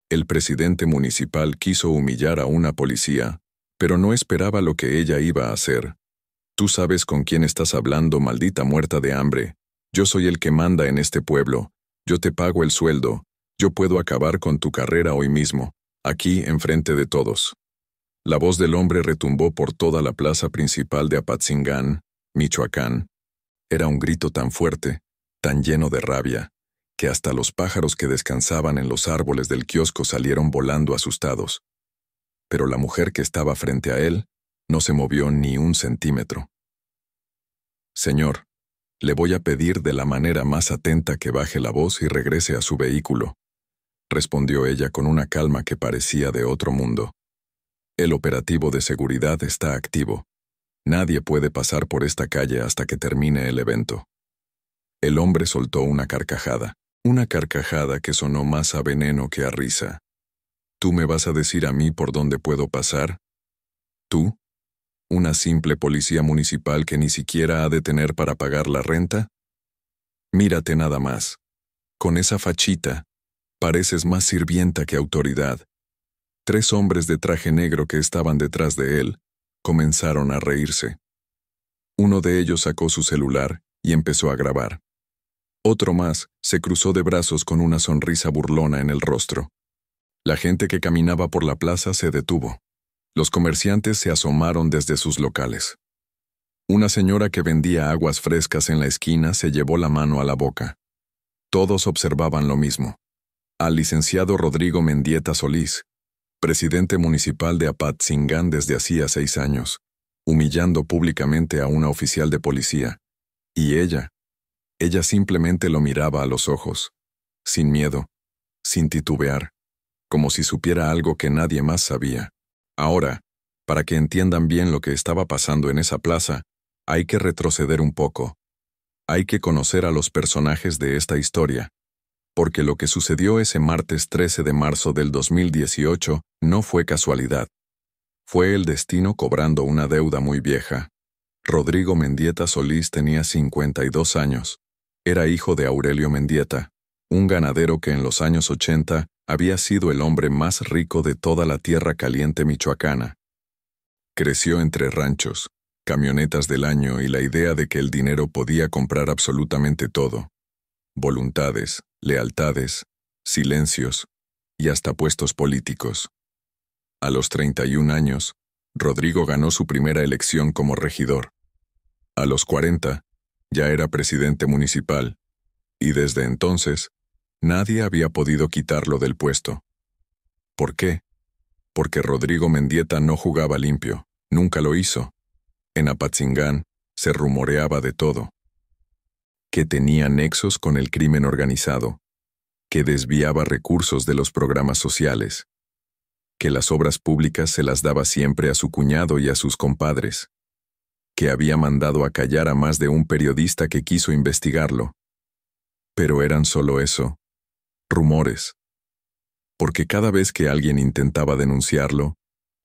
El presidente municipal quiso humillar a una policía, pero no esperaba lo que ella iba a hacer. Tú sabes con quién estás hablando, maldita muerta de hambre. Yo soy el que manda en este pueblo. Yo te pago el sueldo. Yo puedo acabar con tu carrera hoy mismo, aquí enfrente de todos. La voz del hombre retumbó por toda la plaza principal de Apatzingán, Michoacán. Era un grito tan fuerte, tan lleno de rabia, que hasta los pájaros que descansaban en los árboles del kiosco salieron volando asustados. Pero la mujer que estaba frente a él no se movió ni un centímetro. Señor, le voy a pedir de la manera más atenta que baje la voz y regrese a su vehículo, respondió ella con una calma que parecía de otro mundo. El operativo de seguridad está activo. Nadie puede pasar por esta calle hasta que termine el evento. El hombre soltó una carcajada que sonó más a veneno que a risa. ¿Tú me vas a decir a mí por dónde puedo pasar? ¿Tú? ¿Una simple policía municipal que ni siquiera ha de tener para pagar la renta? Mírate nada más. Con esa fachita, pareces más sirvienta que autoridad. 3 hombres de traje negro que estaban detrás de él comenzaron a reírse. Uno de ellos sacó su celular y empezó a grabar. Otro más se cruzó de brazos con una sonrisa burlona en el rostro. La gente que caminaba por la plaza se detuvo. Los comerciantes se asomaron desde sus locales. Una señora que vendía aguas frescas en la esquina se llevó la mano a la boca. Todos observaban lo mismo. Al licenciado Rodrigo Mendieta Solís, presidente municipal de Apatzingán desde hacía 6 años, humillando públicamente a una oficial de policía. Y ella simplemente lo miraba a los ojos, sin miedo, sin titubear, como si supiera algo que nadie más sabía. Ahora, para que entiendan bien lo que estaba pasando en esa plaza, hay que retroceder un poco. Hay que conocer a los personajes de esta historia, porque lo que sucedió ese martes 13 de marzo del 2018 no fue casualidad. Fue el destino cobrando una deuda muy vieja. Rodrigo Mendieta Solís tenía 52 años. Era hijo de Aurelio Mendieta, un ganadero que en los años 80 había sido el hombre más rico de toda la tierra caliente michoacana. Creció entre ranchos, camionetas del año y la idea de que el dinero podía comprar absolutamente todo. Voluntades, lealtades, silencios y hasta puestos políticos. A los 31 años, Rodrigo ganó su primera elección como regidor. A los 40, ya era presidente municipal, y desde entonces, nadie había podido quitarlo del puesto. ¿Por qué? Porque Rodrigo Mendieta no jugaba limpio, nunca lo hizo. En Apatzingán se rumoreaba de todo. Que tenía nexos con el crimen organizado, que desviaba recursos de los programas sociales, que las obras públicas se las daba siempre a su cuñado y a sus compadres, que había mandado a callar a más de un periodista que quiso investigarlo. Pero eran solo eso, rumores. Porque cada vez que alguien intentaba denunciarlo,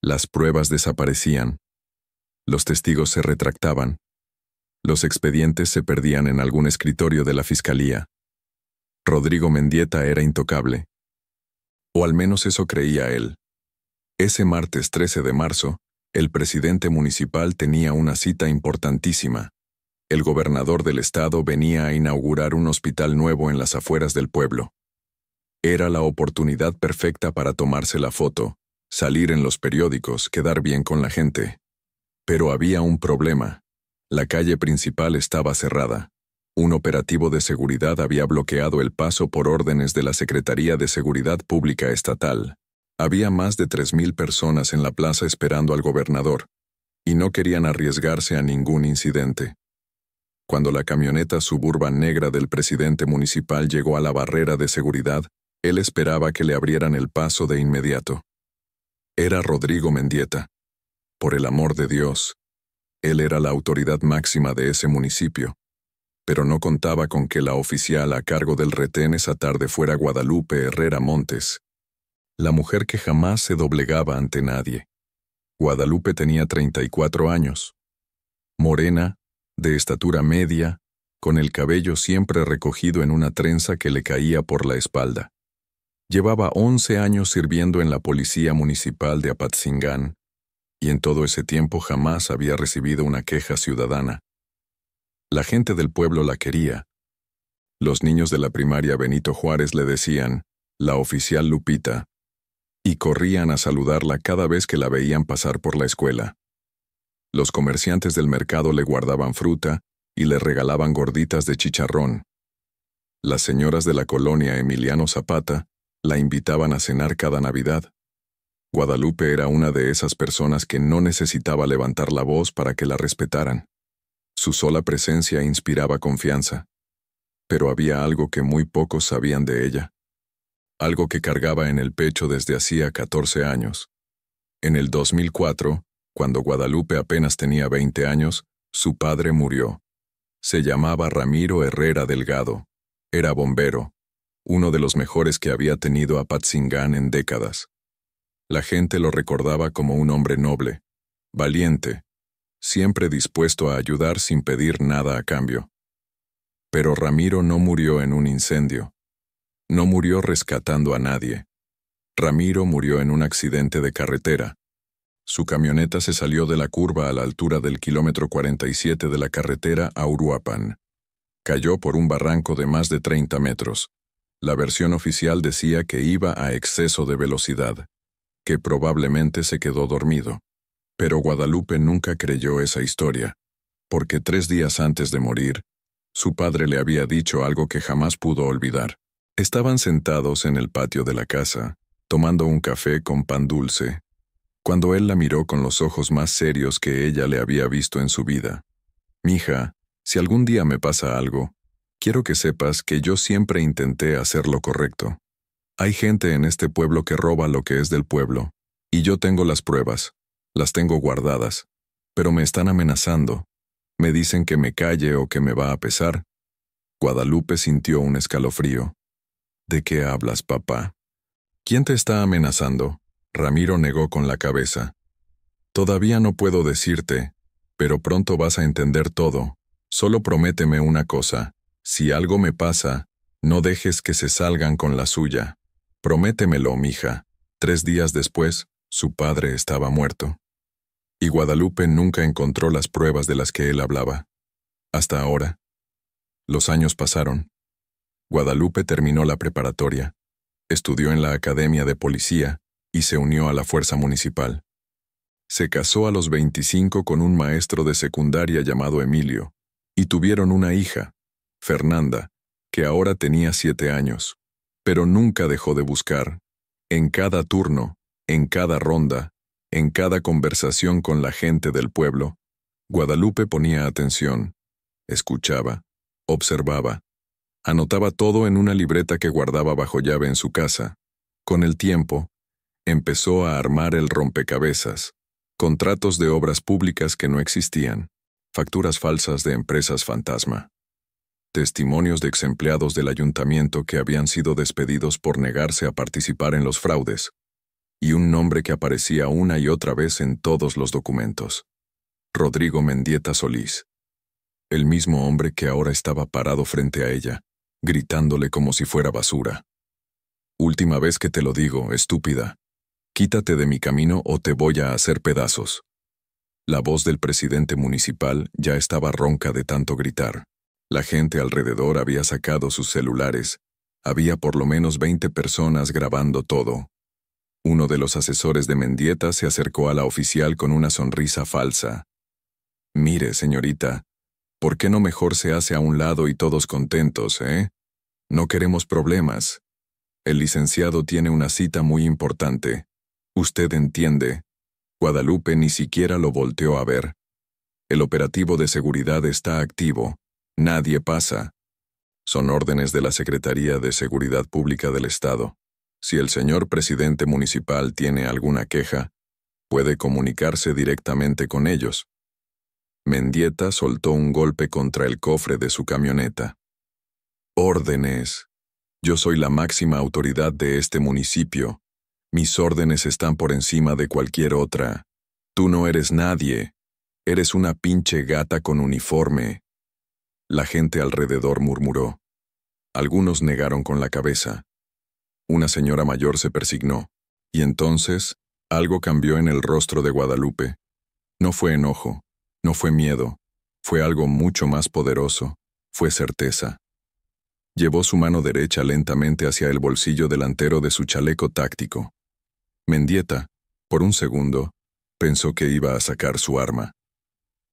las pruebas desaparecían, los testigos se retractaban, los expedientes se perdían en algún escritorio de la fiscalía. Rodrigo Mendieta era intocable. O al menos eso creía él. Ese martes 13 de marzo, el presidente municipal tenía una cita importantísima. El gobernador del estado venía a inaugurar un hospital nuevo en las afueras del pueblo. Era la oportunidad perfecta para tomarse la foto, salir en los periódicos, quedar bien con la gente. Pero había un problema. La calle principal estaba cerrada. Un operativo de seguridad había bloqueado el paso por órdenes de la Secretaría de Seguridad Pública Estatal. Había más de 3,000 personas en la plaza esperando al gobernador, y no querían arriesgarse a ningún incidente. Cuando la camioneta suburban negra del presidente municipal llegó a la barrera de seguridad, él esperaba que le abrieran el paso de inmediato. Era Rodrigo Mendieta. Por el amor de Dios, él era la autoridad máxima de ese municipio, pero no contaba con que la oficial a cargo del retén esa tarde fuera Guadalupe Herrera Montes, la mujer que jamás se doblegaba ante nadie. Guadalupe tenía 34 años. Morena, de estatura media, con el cabello siempre recogido en una trenza que le caía por la espalda. Llevaba 11 años sirviendo en la policía municipal de Apatzingán, y en todo ese tiempo jamás había recibido una queja ciudadana. La gente del pueblo la quería. Los niños de la primaria Benito Juárez le decían, la oficial Lupita, y corrían a saludarla cada vez que la veían pasar por la escuela. Los comerciantes del mercado le guardaban fruta y le regalaban gorditas de chicharrón. Las señoras de la colonia Emiliano Zapata la invitaban a cenar cada Navidad. Guadalupe era una de esas personas que no necesitaba levantar la voz para que la respetaran. Su sola presencia inspiraba confianza. Pero había algo que muy pocos sabían de ella. Algo que cargaba en el pecho desde hacía 14 años. En el 2004, cuando Guadalupe apenas tenía 20 años, su padre murió. Se llamaba Ramiro Herrera Delgado. Era bombero, uno de los mejores que había tenido Apatzingán en décadas. La gente lo recordaba como un hombre noble, valiente, siempre dispuesto a ayudar sin pedir nada a cambio. Pero Ramiro no murió en un incendio. No murió rescatando a nadie. Ramiro murió en un accidente de carretera. Su camioneta se salió de la curva a la altura del kilómetro 47 de la carretera a Uruapan. Cayó por un barranco de más de 30 metros. La versión oficial decía que iba a exceso de velocidad, que probablemente se quedó dormido. Pero Guadalupe nunca creyó esa historia, porque 3 días antes de morir, su padre le había dicho algo que jamás pudo olvidar. Estaban sentados en el patio de la casa, tomando un café con pan dulce, cuando él la miró con los ojos más serios que ella le había visto en su vida. «Mija, si algún día me pasa algo, quiero que sepas que yo siempre intenté hacer lo correcto. Hay gente en este pueblo que roba lo que es del pueblo, y yo tengo las pruebas, las tengo guardadas, pero me están amenazando. Me dicen que me calle o que me va a pesar». Guadalupe sintió un escalofrío. «¿De qué hablas, papá? ¿Quién te está amenazando?». Ramiro negó con la cabeza. «Todavía no puedo decirte, pero pronto vas a entender todo. Solo prométeme una cosa. Si algo me pasa, no dejes que se salgan con la suya. Prométemelo, mija». 3 días después, su padre estaba muerto. Y Guadalupe nunca encontró las pruebas de las que él hablaba. Hasta ahora. Los años pasaron. Guadalupe terminó la preparatoria, estudió en la Academia de Policía y se unió a la Fuerza Municipal. Se casó a los 25 con un maestro de secundaria llamado Emilio, y tuvieron una hija, Fernanda, que ahora tenía 7 años, pero nunca dejó de buscar. En cada turno, en cada ronda, en cada conversación con la gente del pueblo, Guadalupe ponía atención, escuchaba, observaba, anotaba todo en una libreta que guardaba bajo llave en su casa. Con el tiempo, empezó a armar el rompecabezas, contratos de obras públicas que no existían, facturas falsas de empresas fantasma, testimonios de exempleados del ayuntamiento que habían sido despedidos por negarse a participar en los fraudes, y un nombre que aparecía una y otra vez en todos los documentos: Rodrigo Mendieta Solís. El mismo hombre que ahora estaba parado frente a ella, gritándole como si fuera basura. «Última vez que te lo digo, estúpida. Quítate de mi camino o te voy a hacer pedazos». La voz del presidente municipal ya estaba ronca de tanto gritar. La gente alrededor había sacado sus celulares. Había por lo menos 20 personas grabando todo. Uno de los asesores de Mendieta se acercó a la oficial con una sonrisa falsa. «Mire, señorita, ¿por qué no mejor se hace a un lado y todos contentos, eh? No queremos problemas. El licenciado tiene una cita muy importante. Usted entiende». Guadalupe ni siquiera lo volteó a ver. «El operativo de seguridad está activo. Nadie pasa. Son órdenes de la Secretaría de Seguridad Pública del Estado. Si el señor presidente municipal tiene alguna queja, puede comunicarse directamente con ellos». Mendieta soltó un golpe contra el cofre de su camioneta. «Órdenes. Yo soy la máxima autoridad de este municipio. Mis órdenes están por encima de cualquier otra. Tú no eres nadie. Eres una pinche gata con uniforme». La gente alrededor murmuró. Algunos negaron con la cabeza. Una señora mayor se persignó. Y entonces, algo cambió en el rostro de Guadalupe. No fue enojo, no fue miedo, fue algo mucho más poderoso, fue certeza. Llevó su mano derecha lentamente hacia el bolsillo delantero de su chaleco táctico. Mendieta, por un segundo, pensó que iba a sacar su arma.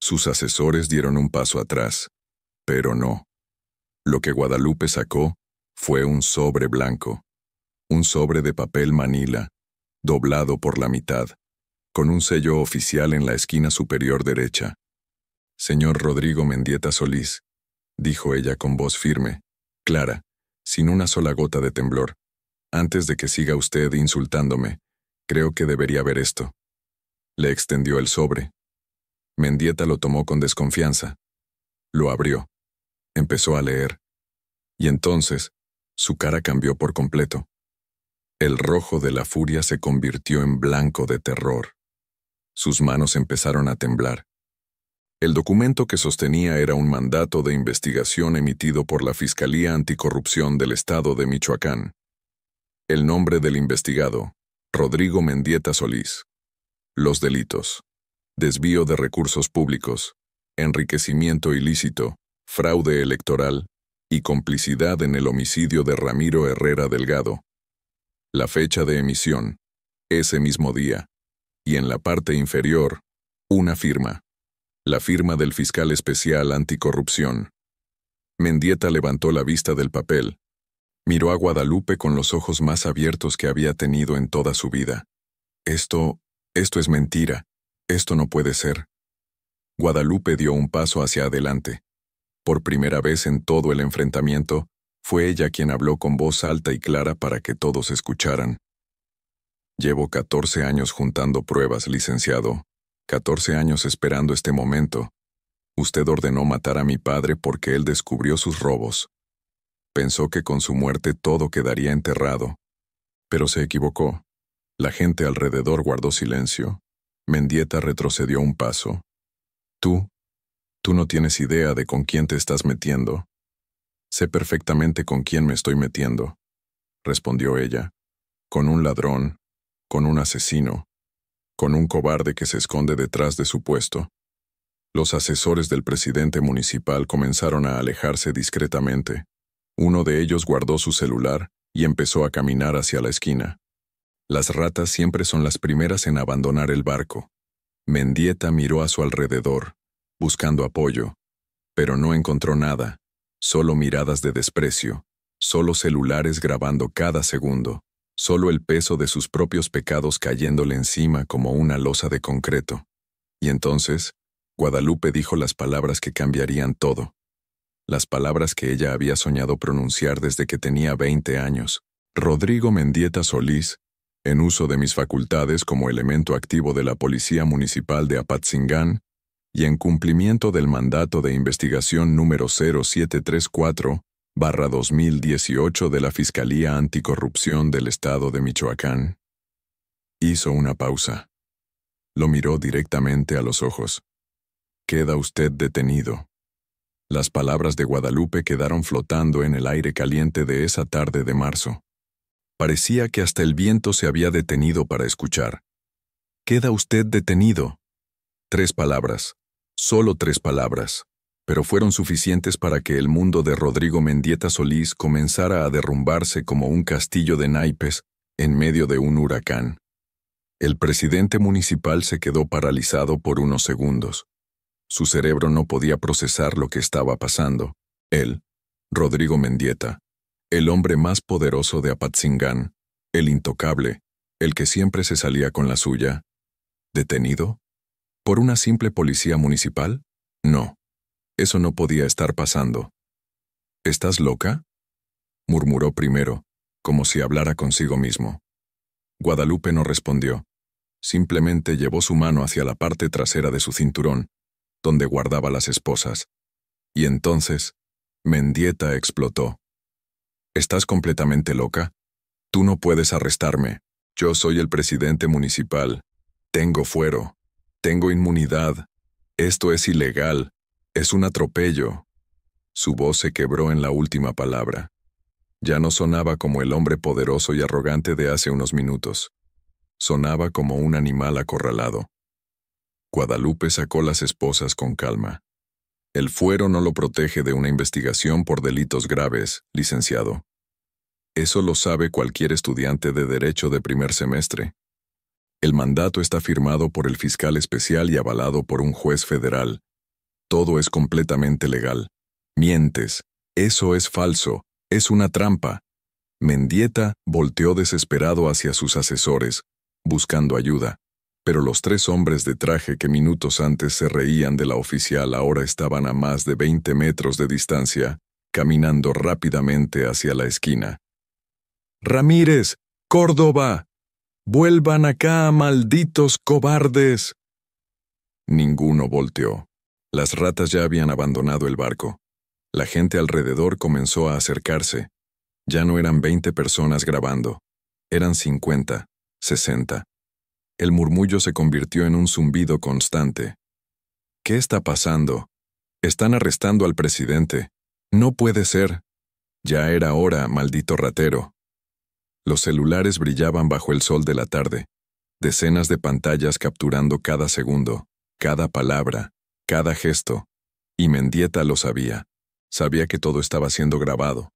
Sus asesores dieron un paso atrás, pero no. Lo que Guadalupe sacó fue un sobre blanco, un sobre de papel manila, doblado por la mitad, con un sello oficial en la esquina superior derecha. «Señor Rodrigo Mendieta Solís», dijo ella con voz firme, clara, sin una sola gota de temblor. «Antes de que siga usted insultándome, creo que debería ver esto». Le extendió el sobre. Mendieta lo tomó con desconfianza. Lo abrió. Empezó a leer. Y entonces, su cara cambió por completo. El rojo de la furia se convirtió en blanco de terror. Sus manos empezaron a temblar. El documento que sostenía era un mandato de investigación emitido por la Fiscalía Anticorrupción del Estado de Michoacán. El nombre del investigado, Rodrigo Mendieta Solís. Los delitos: desvío de recursos públicos, enriquecimiento ilícito, fraude electoral y complicidad en el homicidio de Ramiro Herrera Delgado. La fecha de emisión, ese mismo día, y en la parte inferior, una firma. La firma del fiscal especial anticorrupción. Mendieta levantó la vista del papel. Miró a Guadalupe con los ojos más abiertos que había tenido en toda su vida. Esto es mentira. Esto no puede ser. Guadalupe dio un paso hacia adelante. Por primera vez en todo el enfrentamiento, fue ella quien habló con voz alta y clara para que todos escucharan. «Llevo 14 años juntando pruebas, licenciado. 14 años esperando este momento. Usted ordenó matar a mi padre porque él descubrió sus robos. Pensó que con su muerte todo quedaría enterrado. Pero se equivocó. La gente alrededor guardó silencio. Mendieta retrocedió un paso. Tú no tienes idea de con quién te estás metiendo». «Sé perfectamente con quién me estoy metiendo», respondió ella. «Con un ladrón, con un asesino, con un cobarde que se esconde detrás de su puesto». Los asesores del presidente municipal comenzaron a alejarse discretamente. Uno de ellos guardó su celular y empezó a caminar hacia la esquina. Las ratas siempre son las primeras en abandonar el barco. Mendieta miró a su alrededor, buscando apoyo, pero no encontró nada, solo miradas de desprecio, solo celulares grabando cada segundo, solo el peso de sus propios pecados cayéndole encima como una losa de concreto. Y entonces, Guadalupe dijo las palabras que cambiarían todo. Las palabras que ella había soñado pronunciar desde que tenía 20 años. «Rodrigo Mendieta Solís, en uso de mis facultades como elemento activo de la Policía Municipal de Apatzingán y en cumplimiento del mandato de investigación número 0734/2018 de la Fiscalía Anticorrupción del Estado de Michoacán». Hizo una pausa. Lo miró directamente a los ojos. «Queda usted detenido». Las palabras de Guadalupe quedaron flotando en el aire caliente de esa tarde de marzo. Parecía que hasta el viento se había detenido para escuchar. «Queda usted detenido». 3 palabras, solo 3 palabras, pero fueron suficientes para que el mundo de Rodrigo Mendieta Solís comenzara a derrumbarse como un castillo de naipes en medio de un huracán. El presidente municipal se quedó paralizado por unos segundos. Su cerebro no podía procesar lo que estaba pasando. Él, Rodrigo Mendieta, el hombre más poderoso de Apatzingán, el intocable, el que siempre se salía con la suya. ¿Detenido? ¿Por una simple policía municipal? No, eso no podía estar pasando. ¿Estás loca?, murmuró primero, como si hablara consigo mismo. Guadalupe no respondió. Simplemente llevó su mano hacia la parte trasera de su cinturón, donde guardaba las esposas. Y entonces, Mendieta explotó. «¿Estás completamente loca? Tú no puedes arrestarme. Yo soy el presidente municipal. Tengo fuero. Tengo inmunidad. Esto es ilegal. Es un atropello». Su voz se quebró en la última palabra. Ya no sonaba como el hombre poderoso y arrogante de hace unos minutos. Sonaba como un animal acorralado. Guadalupe sacó las esposas con calma. El fuero no lo protege de una investigación por delitos graves, licenciado. Eso lo sabe cualquier estudiante de Derecho de primer semestre. El mandato está firmado por el fiscal especial y avalado por un juez federal. Todo es completamente legal. Mientes. Eso es falso. Es una trampa. Mendieta volteó desesperado hacia sus asesores, buscando ayuda. Pero los tres hombres de traje que minutos antes se reían de la oficial ahora estaban a más de 20 metros de distancia, caminando rápidamente hacia la esquina. «Ramírez, Córdoba, vuelvan acá, malditos cobardes». Ninguno volteó. Las ratas ya habían abandonado el barco. La gente alrededor comenzó a acercarse. Ya no eran 20 personas grabando. Eran 50, 60. El murmullo se convirtió en un zumbido constante. «¿Qué está pasando? Están arrestando al presidente. No puede ser. Ya era hora, maldito ratero». Los celulares brillaban bajo el sol de la tarde. Decenas de pantallas capturando cada segundo, cada palabra, cada gesto. Y Mendieta lo sabía. Sabía que todo estaba siendo grabado.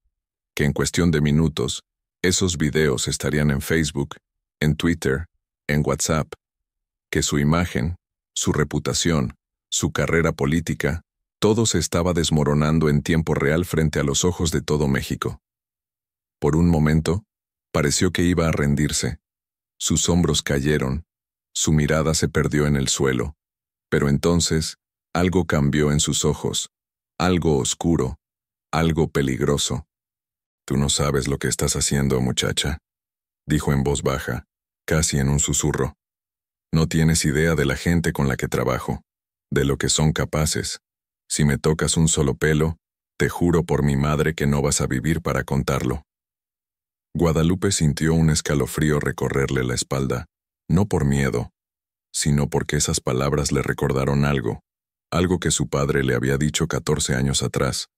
Que en cuestión de minutos, esos videos estarían en Facebook, en Twitter, en WhatsApp. Que su imagen, su reputación, su carrera política, todo se estaba desmoronando en tiempo real frente a los ojos de todo México. Por un momento, pareció que iba a rendirse. Sus hombros cayeron, su mirada se perdió en el suelo. Pero entonces, algo cambió en sus ojos, algo oscuro, algo peligroso. «Tú no sabes lo que estás haciendo, muchacha», dijo en voz baja, casi en un susurro. «No tienes idea de la gente con la que trabajo, de lo que son capaces. Si me tocas un solo pelo, te juro por mi madre que no vas a vivir para contarlo». Guadalupe sintió un escalofrío recorrerle la espalda, no por miedo, sino porque esas palabras le recordaron algo que su padre le había dicho 14 años atrás.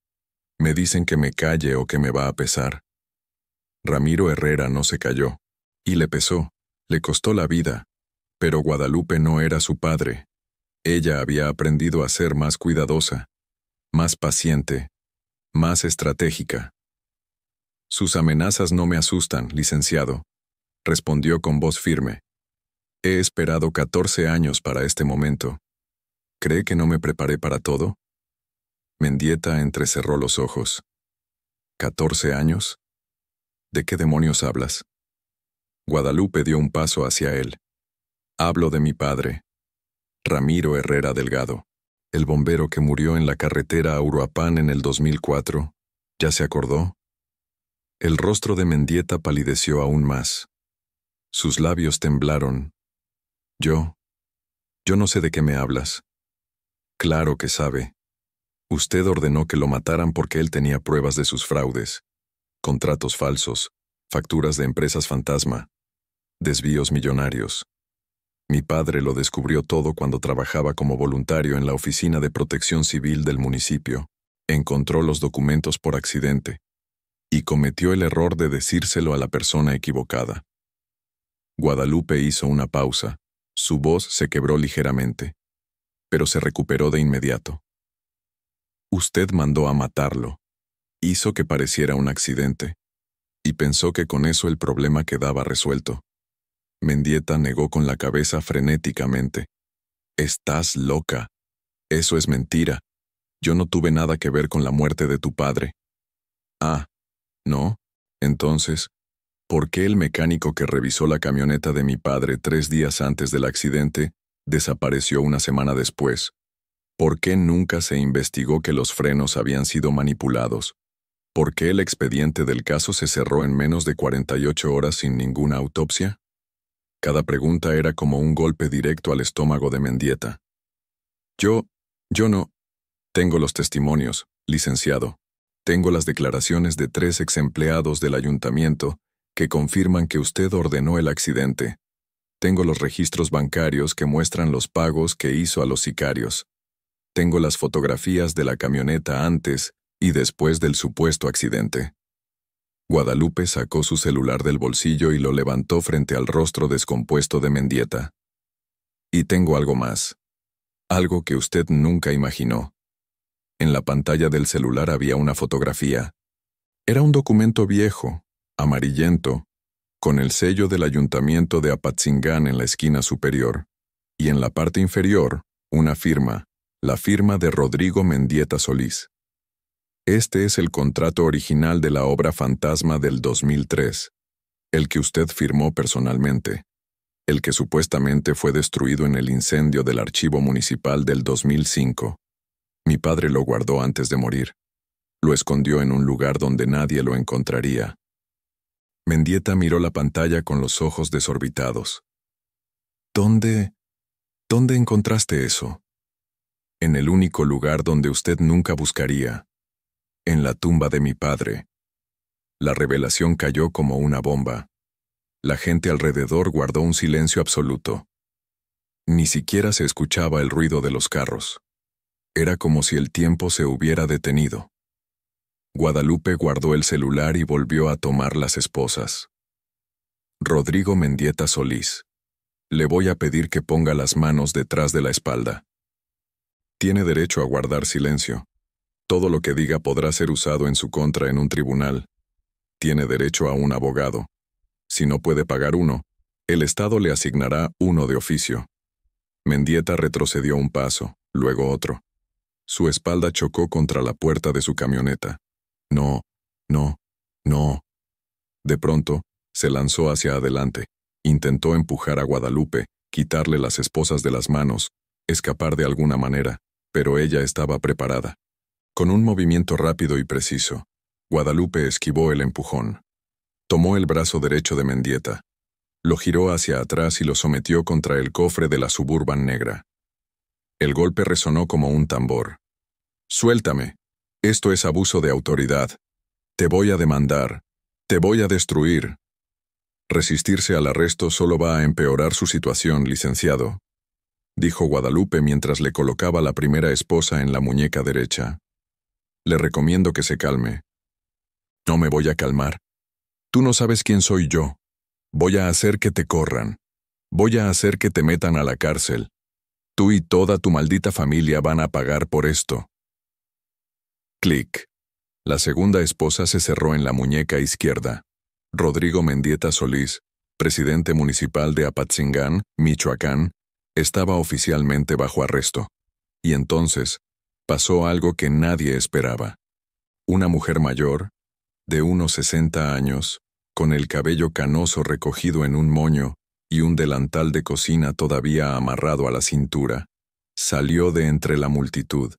«Me dicen que me calle o que me va a pesar». Ramiro Herrera no se calló, y le pesó, le costó la vida, pero Guadalupe no era su padre. Ella había aprendido a ser más cuidadosa, más paciente, más estratégica. «Sus amenazas no me asustan, licenciado», respondió con voz firme. «He esperado 14 años para este momento. ¿Cree que no me preparé para todo?» Mendieta entrecerró los ojos. «¿14 años? ¿De qué demonios hablas?» Guadalupe dio un paso hacia él. «Hablo de mi padre, Ramiro Herrera Delgado, el bombero que murió en la carretera a Uruapan en el 2004. ¿Ya se acordó?» El rostro de Mendieta palideció aún más. Sus labios temblaron. Yo no sé de qué me hablas». «Claro que sabe. Usted ordenó que lo mataran porque él tenía pruebas de sus fraudes, contratos falsos, facturas de empresas fantasma, desvíos millonarios. Mi padre lo descubrió todo cuando trabajaba como voluntario en la Oficina de Protección Civil del municipio. Encontró los documentos por accidente y cometió el error de decírselo a la persona equivocada». Guadalupe hizo una pausa. Su voz se quebró ligeramente, pero se recuperó de inmediato. «Usted mandó a matarlo. Hizo que pareciera un accidente. Y pensó que con eso el problema quedaba resuelto». Mendieta negó con la cabeza frenéticamente. «Estás loca. Eso es mentira. Yo no tuve nada que ver con la muerte de tu padre». «Ah, ¿no? Entonces, ¿por qué el mecánico que revisó la camioneta de mi padre 3 días antes del accidente desapareció una semana después? ¿Por qué nunca se investigó que los frenos habían sido manipulados? ¿Por qué el expediente del caso se cerró en menos de 48 horas sin ninguna autopsia?» Cada pregunta era como un golpe directo al estómago de Mendieta. Yo no. Tengo los testimonios, licenciado. Tengo las declaraciones de 3 exempleados del ayuntamiento que confirman que usted ordenó el accidente. Tengo los registros bancarios que muestran los pagos que hizo a los sicarios. Tengo las fotografías de la camioneta antes y después del supuesto accidente. Guadalupe sacó su celular del bolsillo y lo levantó frente al rostro descompuesto de Mendieta. Y tengo algo más. Algo que usted nunca imaginó. En la pantalla del celular había una fotografía. Era un documento viejo, amarillento, con el sello del ayuntamiento de Apatzingán en la esquina superior, y en la parte inferior, una firma, la firma de Rodrigo Mendieta Solís. Este es el contrato original de la obra Fantasma del 2003, el que usted firmó personalmente, el que supuestamente fue destruido en el incendio del archivo municipal del 2005. Mi padre lo guardó antes de morir. Lo escondió en un lugar donde nadie lo encontraría. Mendieta miró la pantalla con los ojos desorbitados. ¿Dónde encontraste eso? En el único lugar donde usted nunca buscaría. En la tumba de mi padre. La revelación cayó como una bomba. La gente alrededor guardó un silencio absoluto. Ni siquiera se escuchaba el ruido de los carros. Era como si el tiempo se hubiera detenido. Guadalupe guardó el celular y volvió a tomar las esposas. Rodrigo Mendieta Solís. Le voy a pedir que ponga las manos detrás de la espalda. Tiene derecho a guardar silencio. Todo lo que diga podrá ser usado en su contra en un tribunal. Tiene derecho a un abogado. Si no puede pagar uno, el Estado le asignará uno de oficio. Mendieta retrocedió un paso, luego otro. Su espalda chocó contra la puerta de su camioneta. No, no, no. De pronto, se lanzó hacia adelante. Intentó empujar a Guadalupe, quitarle las esposas de las manos, escapar de alguna manera, pero ella estaba preparada. Con un movimiento rápido y preciso, Guadalupe esquivó el empujón. Tomó el brazo derecho de Mendieta. Lo giró hacia atrás y lo sometió contra el cofre de la Suburban negra. El golpe resonó como un tambor. «Suéltame. Esto es abuso de autoridad. Te voy a demandar. Te voy a destruir». «Resistirse al arresto solo va a empeorar su situación, licenciado», dijo Guadalupe mientras le colocaba la primera esposa en la muñeca derecha. «Le recomiendo que se calme». «No me voy a calmar. Tú no sabes quién soy yo. Voy a hacer que te corran. Voy a hacer que te metan a la cárcel. Tú y toda tu maldita familia van a pagar por esto». Clic. La segunda esposa se cerró en la muñeca izquierda. Rodrigo Mendieta Solís, presidente municipal de Apatzingán, Michoacán, estaba oficialmente bajo arresto. Y entonces, pasó algo que nadie esperaba. Una mujer mayor, de unos 60 años, con el cabello canoso recogido en un moño y un delantal de cocina todavía amarrado a la cintura, salió de entre la multitud.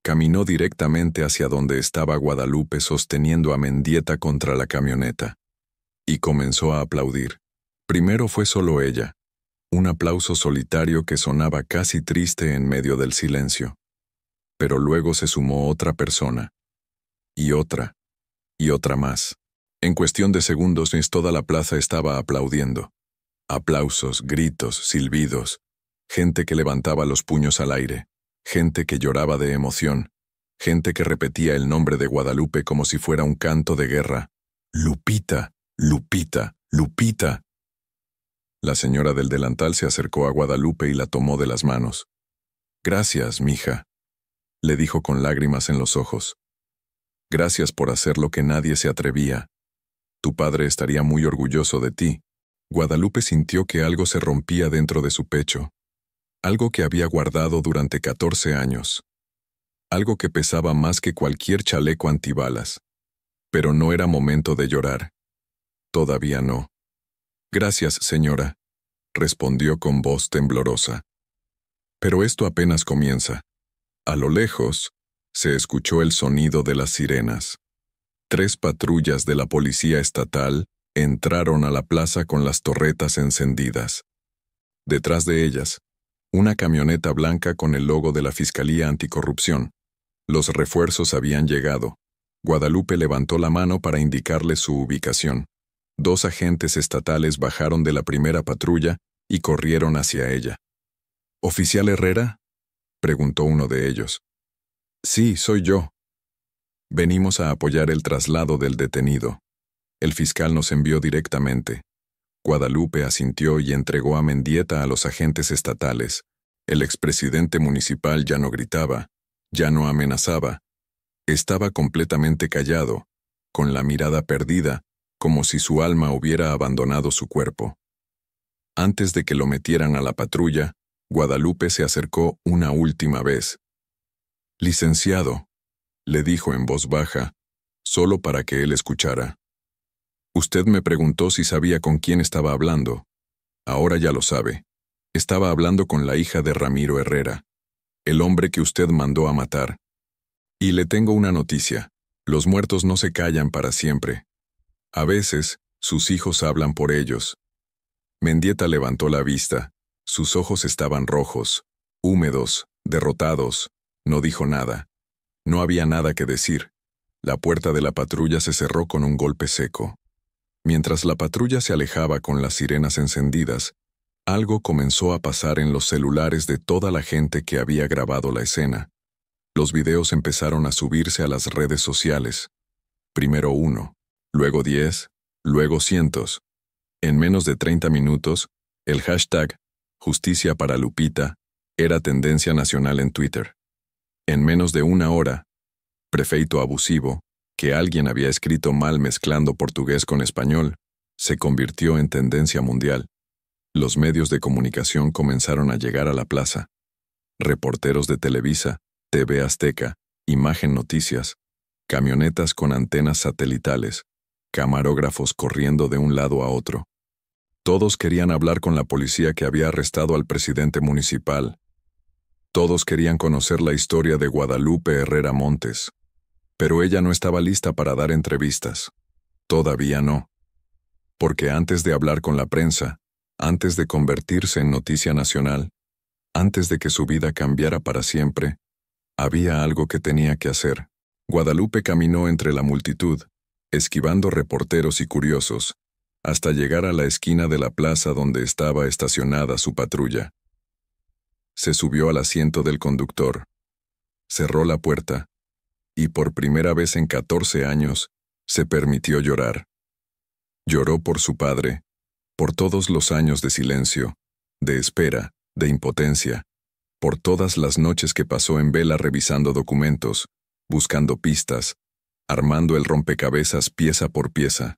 Caminó directamente hacia donde estaba Guadalupe sosteniendo a Mendieta contra la camioneta. Y comenzó a aplaudir. Primero fue solo ella, un aplauso solitario que sonaba casi triste en medio del silencio. Pero luego se sumó otra persona. Y otra más. En cuestión de segundos toda la plaza estaba aplaudiendo. Aplausos, gritos, silbidos. Gente que levantaba los puños al aire. Gente que lloraba de emoción. Gente que repetía el nombre de Guadalupe como si fuera un canto de guerra. «Lupita, Lupita, Lupita». La señora del delantal se acercó a Guadalupe y la tomó de las manos. «Gracias, mija», le dijo con lágrimas en los ojos. «Gracias por hacer lo que nadie se atrevía. Tu padre estaría muy orgulloso de ti». Guadalupe sintió que algo se rompía dentro de su pecho. Algo que había guardado durante 14 años. Algo que pesaba más que cualquier chaleco antibalas. Pero no era momento de llorar. Todavía no. «Gracias, señora», respondió con voz temblorosa. Pero esto apenas comienza. A lo lejos, se escuchó el sonido de las sirenas. 3 patrullas de la policía estatal entraron a la plaza con las torretas encendidas. Detrás de ellas, una camioneta blanca con el logo de la Fiscalía Anticorrupción. Los refuerzos habían llegado. Guadalupe levantó la mano para indicarle su ubicación. 2 agentes estatales bajaron de la primera patrulla y corrieron hacia ella. «¿Oficial Herrera?», preguntó uno de ellos. «Sí, soy yo». Venimos a apoyar el traslado del detenido. El fiscal nos envió directamente. Guadalupe asintió y entregó a Mendieta a los agentes estatales. El expresidente municipal ya no gritaba, ya no amenazaba. Estaba completamente callado, con la mirada perdida, como si su alma hubiera abandonado su cuerpo. Antes de que lo metieran a la patrulla, Guadalupe se acercó una última vez. «Licenciado», le dijo en voz baja, solo para que él escuchara. «Usted me preguntó si sabía con quién estaba hablando. Ahora ya lo sabe. Estaba hablando con la hija de Ramiro Herrera, el hombre que usted mandó a matar. Y le tengo una noticia. Los muertos no se callan para siempre. A veces, sus hijos hablan por ellos». Mendieta levantó la vista. Sus ojos estaban rojos, húmedos, derrotados. No dijo nada. No había nada que decir. La puerta de la patrulla se cerró con un golpe seco. Mientras la patrulla se alejaba con las sirenas encendidas, algo comenzó a pasar en los celulares de toda la gente que había grabado la escena. Los videos empezaron a subirse a las redes sociales. Primero 1, luego 10, luego cientos. En menos de 30 minutos, el hashtag Justicia para Lupita era tendencia nacional en Twitter. En menos de una hora, prefeito abusivo, que alguien había escrito mal mezclando portugués con español, se convirtió en tendencia mundial. Los medios de comunicación comenzaron a llegar a la plaza. Reporteros de Televisa, TV Azteca, Imagen Noticias, camionetas con antenas satelitales, camarógrafos corriendo de un lado a otro. Todos querían hablar con la policía que había arrestado al presidente municipal. Todos querían conocer la historia de Guadalupe Herrera Montes. Pero ella no estaba lista para dar entrevistas. Todavía no. Porque antes de hablar con la prensa, antes de convertirse en noticia nacional, antes de que su vida cambiara para siempre, había algo que tenía que hacer. Guadalupe caminó entre la multitud, esquivando reporteros y curiosos, hasta llegar a la esquina de la plaza donde estaba estacionada su patrulla. Se subió al asiento del conductor, cerró la puerta, y por primera vez en 14 años, se permitió llorar. Lloró por su padre, por todos los años de silencio, de espera, de impotencia, por todas las noches que pasó en vela revisando documentos, buscando pistas, armando el rompecabezas pieza por pieza.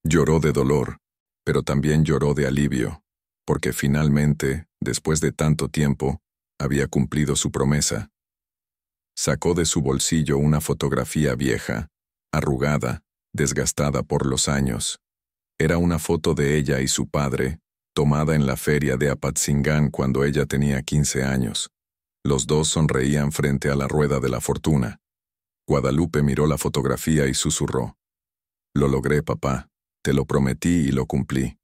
Lloró de dolor, pero también lloró de alivio, porque finalmente, después de tanto tiempo, había cumplido su promesa. Sacó de su bolsillo una fotografía vieja, arrugada, desgastada por los años. Era una foto de ella y su padre, tomada en la feria de Apatzingán cuando ella tenía 15 años. Los dos sonreían frente a la rueda de la fortuna. Guadalupe miró la fotografía y susurró: «Lo logré, papá. Te lo prometí y lo cumplí.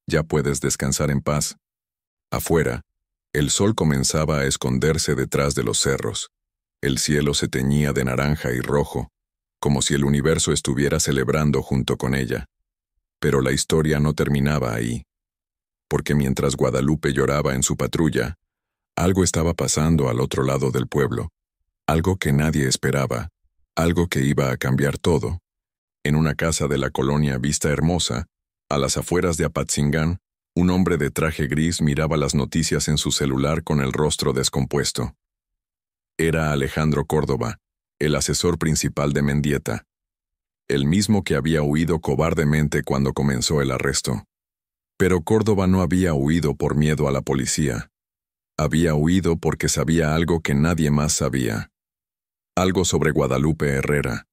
Ya puedes descansar en paz». Afuera, el sol comenzaba a esconderse detrás de los cerros. El cielo se teñía de naranja y rojo, como si el universo estuviera celebrando junto con ella. Pero la historia no terminaba ahí. Porque mientras Guadalupe lloraba en su patrulla, algo estaba pasando al otro lado del pueblo. Algo que nadie esperaba. Algo que iba a cambiar todo. En una casa de la colonia Vista Hermosa, a las afueras de Apatzingán, un hombre de traje gris miraba las noticias en su celular con el rostro descompuesto. Era Alejandro Córdoba, el asesor principal de Mendieta. El mismo que había huido cobardemente cuando comenzó el arresto. Pero Córdoba no había huido por miedo a la policía. Había huido porque sabía algo que nadie más sabía. Algo sobre Guadalupe Herrera.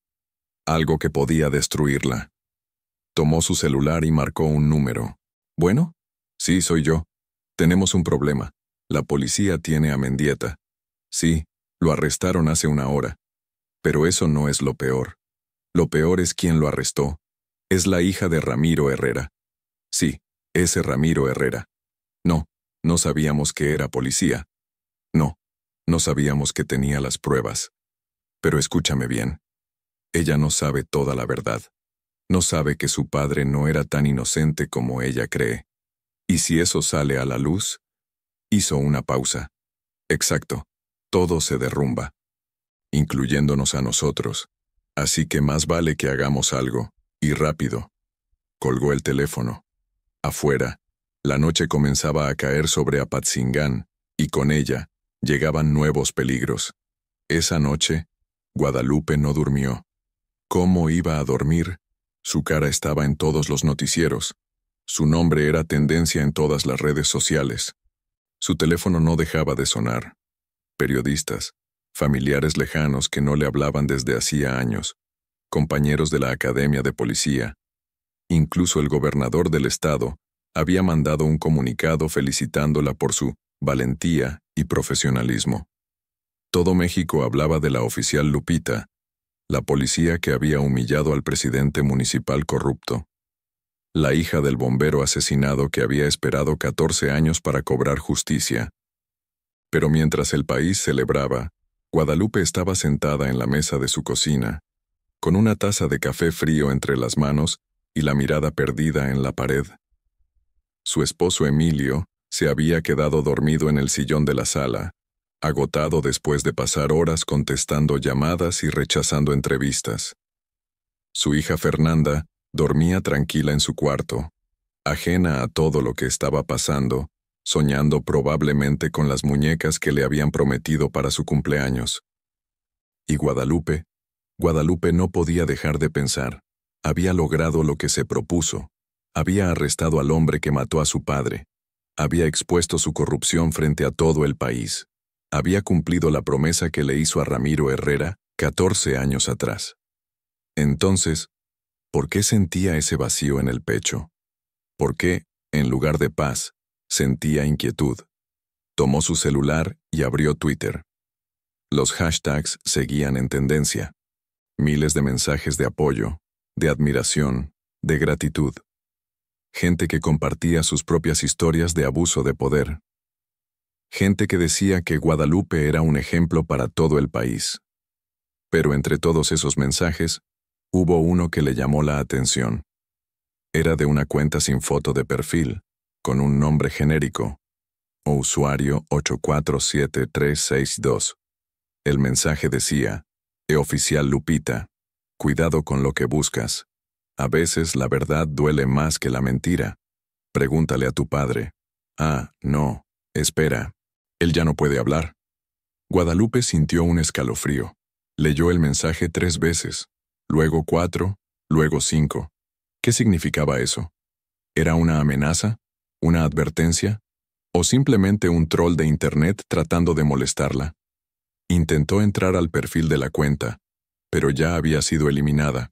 Algo que podía destruirla. Tomó su celular y marcó un número. «¿Bueno? Sí, soy yo. Tenemos un problema. La policía tiene a Mendieta. Sí, lo arrestaron hace una hora. Pero eso no es lo peor. Lo peor es quién lo arrestó. Es la hija de Ramiro Herrera. Sí, ese Ramiro Herrera. No, no sabíamos que era policía. No, no sabíamos que tenía las pruebas. Pero escúchame bien. Ella no sabe toda la verdad. No sabe que su padre no era tan inocente como ella cree. Y si eso sale a la luz...» Hizo una pausa. «Exacto. Todo se derrumba. Incluyéndonos a nosotros. Así que más vale que hagamos algo, y rápido. Colgó el teléfono. Afuera, la noche comenzaba a caer sobre Apatzingán, y con ella llegaban nuevos peligros. Esa noche, Guadalupe no durmió. ¿Cómo iba a dormir? Su cara estaba en todos los noticieros. Su nombre era tendencia en todas las redes sociales. Su teléfono no dejaba de sonar. Periodistas, familiares lejanos que no le hablaban desde hacía años, compañeros de la Academia de Policía. Incluso el gobernador del estado había mandado un comunicado felicitándola por su valentía y profesionalismo. Todo México hablaba de la oficial Lupita, la policía que había humillado al presidente municipal corrupto, la hija del bombero asesinado que había esperado 14 años para cobrar justicia. Pero mientras el país celebraba, Guadalupe estaba sentada en la mesa de su cocina, con una taza de café frío entre las manos y la mirada perdida en la pared. Su esposo Emilio se había quedado dormido en el sillón de la sala, agotado después de pasar horas contestando llamadas y rechazando entrevistas. Su hija Fernanda dormía tranquila en su cuarto, ajena a todo lo que estaba pasando, soñando probablemente con las muñecas que le habían prometido para su cumpleaños. Y Guadalupe no podía dejar de pensar. Había logrado lo que se propuso. Había arrestado al hombre que mató a su padre. Había expuesto su corrupción frente a todo el país. Había cumplido la promesa que le hizo a Ramiro Herrera 14 años atrás. Entonces, ¿por qué sentía ese vacío en el pecho? ¿Por qué, en lugar de paz, sentía inquietud? Tomó su celular y abrió Twitter. Los hashtags seguían en tendencia. Miles de mensajes de apoyo, de admiración, de gratitud. Gente que compartía sus propias historias de abuso de poder. Gente que decía que Guadalupe era un ejemplo para todo el país. Pero entre todos esos mensajes, hubo uno que le llamó la atención. Era de una cuenta sin foto de perfil, con un nombre genérico, o usuario 847362. El mensaje decía: Oficial Lupita, cuidado con lo que buscas. A veces la verdad duele más que la mentira. Pregúntale a tu padre. Ah, no, espera. Él ya no puede hablar. Guadalupe sintió un escalofrío. Leyó el mensaje 3 veces, luego 4, luego 5. ¿Qué significaba eso? ¿Era una amenaza? ¿Una advertencia? ¿O simplemente un troll de internet tratando de molestarla? Intentó entrar al perfil de la cuenta, pero ya había sido eliminada.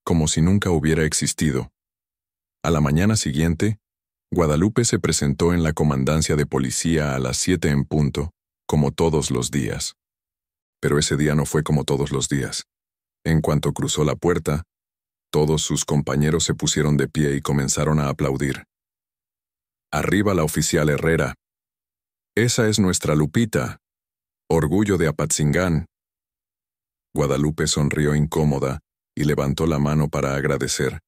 Como si nunca hubiera existido. A la mañana siguiente, Guadalupe se presentó en la comandancia de policía a las 7 en punto, como todos los días. Pero ese día no fue como todos los días. En cuanto cruzó la puerta, todos sus compañeros se pusieron de pie y comenzaron a aplaudir. ¡Arriba la oficial Herrera! ¡Esa es nuestra Lupita! ¡Orgullo de Apatzingán! Guadalupe sonrió incómoda y levantó la mano para agradecer.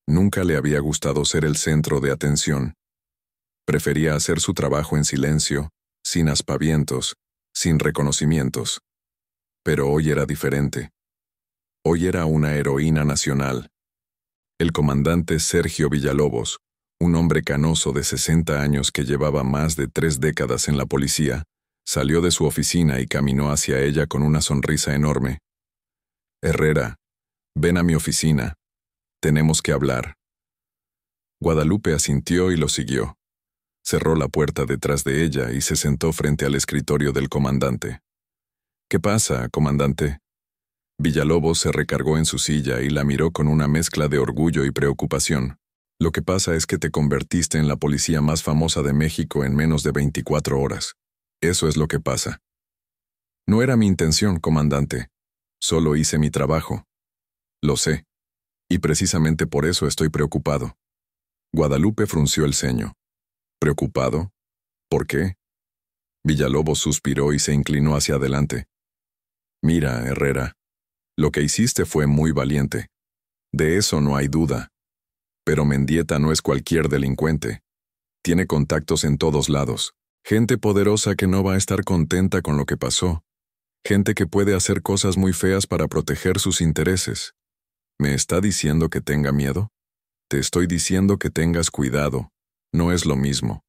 Nunca le había gustado ser el centro de atención. Prefería hacer su trabajo en silencio, sin aspavientos, sin reconocimientos. Pero hoy era diferente. Hoy era una heroína nacional. El comandante Sergio Villalobos, un hombre canoso de 60 años que llevaba más de 3 décadas en la policía, salió de su oficina y caminó hacia ella con una sonrisa enorme. Herrera, ven a mi oficina. Tenemos que hablar. Guadalupe asintió y lo siguió. Cerró la puerta detrás de ella y se sentó frente al escritorio del comandante. ¿Qué pasa, comandante? Villalobos se recargó en su silla y la miró con una mezcla de orgullo y preocupación. Lo que pasa es que te convertiste en la policía más famosa de México en menos de 24 horas. Eso es lo que pasa. No era mi intención, comandante. Solo hice mi trabajo. Lo sé. Y precisamente por eso estoy preocupado. Guadalupe frunció el ceño. ¿Preocupado? ¿Por qué? Villalobos suspiró y se inclinó hacia adelante. Mira, Herrera, lo que hiciste fue muy valiente. De eso no hay duda. Pero Mendieta no es cualquier delincuente. Tiene contactos en todos lados. Gente poderosa que no va a estar contenta con lo que pasó. Gente que puede hacer cosas muy feas para proteger sus intereses. ¿Me está diciendo que tenga miedo? Te estoy diciendo que tengas cuidado. No es lo mismo.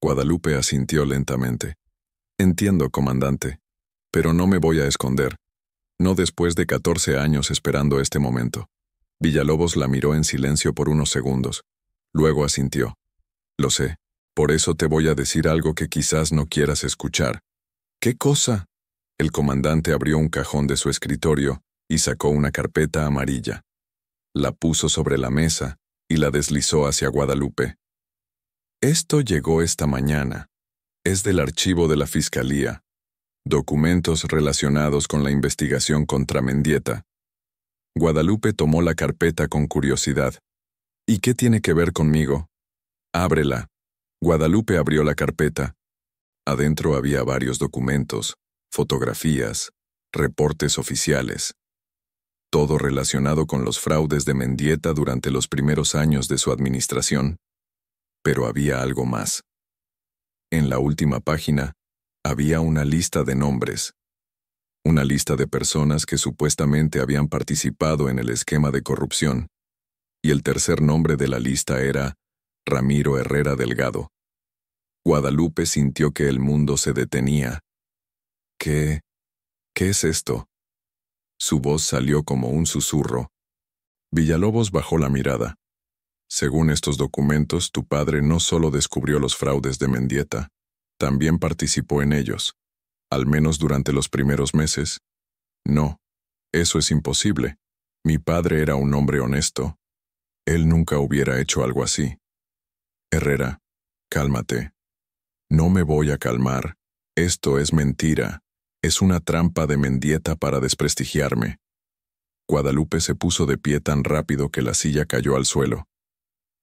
Guadalupe asintió lentamente. Entiendo, comandante. Pero no me voy a esconder. No después de 14 años esperando este momento. Villalobos la miró en silencio por unos segundos. Luego asintió. Lo sé. Por eso te voy a decir algo que quizás no quieras escuchar. ¿Qué cosa? El comandante abrió un cajón de su escritorio y sacó una carpeta amarilla. La puso sobre la mesa y la deslizó hacia Guadalupe. Esto llegó esta mañana. Es del archivo de la Fiscalía. Documentos relacionados con la investigación contra Mendieta. Guadalupe tomó la carpeta con curiosidad. ¿Y qué tiene que ver conmigo? Ábrela. Guadalupe abrió la carpeta. Adentro había varios documentos, fotografías, reportes oficiales. Todo relacionado con los fraudes de Mendieta durante los primeros años de su administración. Pero había algo más. En la última página, había una lista de nombres. Una lista de personas que supuestamente habían participado en el esquema de corrupción. Y el tercer nombre de la lista era Ramiro Herrera Delgado. Guadalupe sintió que el mundo se detenía. ¿Qué es esto? Su voz salió como un susurro. Villalobos bajó la mirada. Según estos documentos, tu padre no solo descubrió los fraudes de Mendieta, también participó en ellos, al menos durante los primeros meses. No, eso es imposible. Mi padre era un hombre honesto. Él nunca hubiera hecho algo así. Herrera, cálmate. No me voy a calmar. Esto es mentira. Es una trampa de Mendieta para desprestigiarme. Guadalupe se puso de pie tan rápido que la silla cayó al suelo.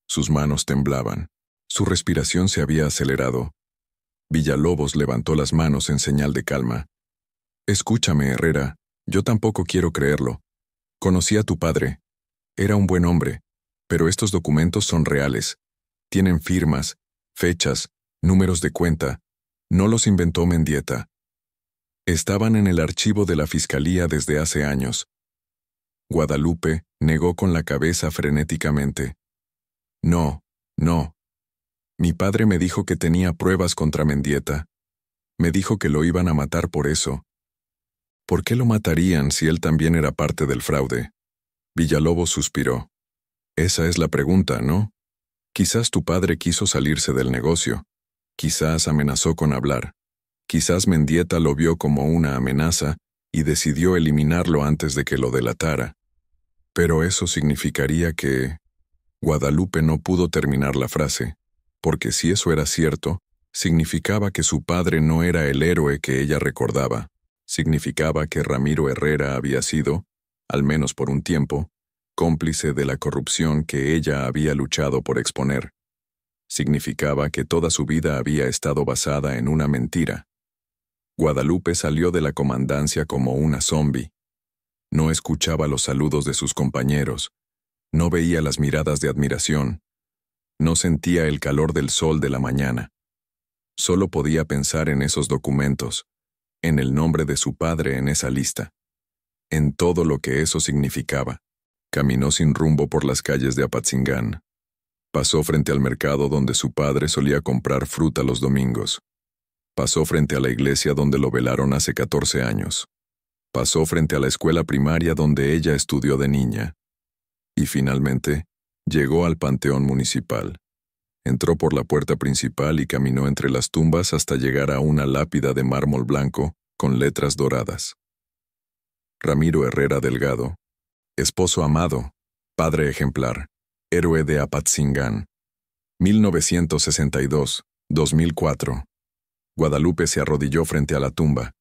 Sus manos temblaban. Su respiración se había acelerado. Villalobos levantó las manos en señal de calma. Escúchame, Herrera. Yo tampoco quiero creerlo. Conocí a tu padre. Era un buen hombre. Pero estos documentos son reales. Tienen firmas, fechas, números de cuenta. No los inventó Mendieta. Estaban en el archivo de la Fiscalía desde hace años. Guadalupe negó con la cabeza frenéticamente. No. Mi padre me dijo que tenía pruebas contra Mendieta. Me dijo que lo iban a matar por eso. ¿Por qué lo matarían si él también era parte del fraude? Villalobos suspiró. Esa es la pregunta, ¿no? Quizás tu padre quiso salirse del negocio. Quizás amenazó con hablar. Quizás Mendieta lo vio como una amenaza y decidió eliminarlo antes de que lo delatara. Pero eso significaría que... Guadalupe no pudo terminar la frase, porque si eso era cierto, significaba que su padre no era el héroe que ella recordaba. Significaba que Ramiro Herrera había sido, al menos por un tiempo, cómplice de la corrupción que ella había luchado por exponer. Significaba que toda su vida había estado basada en una mentira. Guadalupe salió de la comandancia como una zombi. No escuchaba los saludos de sus compañeros. No veía las miradas de admiración. No sentía el calor del sol de la mañana. Solo podía pensar en esos documentos, en el nombre de su padre en esa lista, en todo lo que eso significaba. Caminó sin rumbo por las calles de Apatzingán. Pasó frente al mercado donde su padre solía comprar fruta los domingos. Pasó frente a la iglesia donde lo velaron hace 14 años. Pasó frente a la escuela primaria donde ella estudió de niña. Y finalmente, llegó al Panteón Municipal. Entró por la puerta principal y caminó entre las tumbas hasta llegar a una lápida de mármol blanco con letras doradas. Ramiro Herrera Delgado, esposo amado, padre ejemplar, héroe de Apatzingán. 1962-2004. Guadalupe se arrodilló frente a la tumba.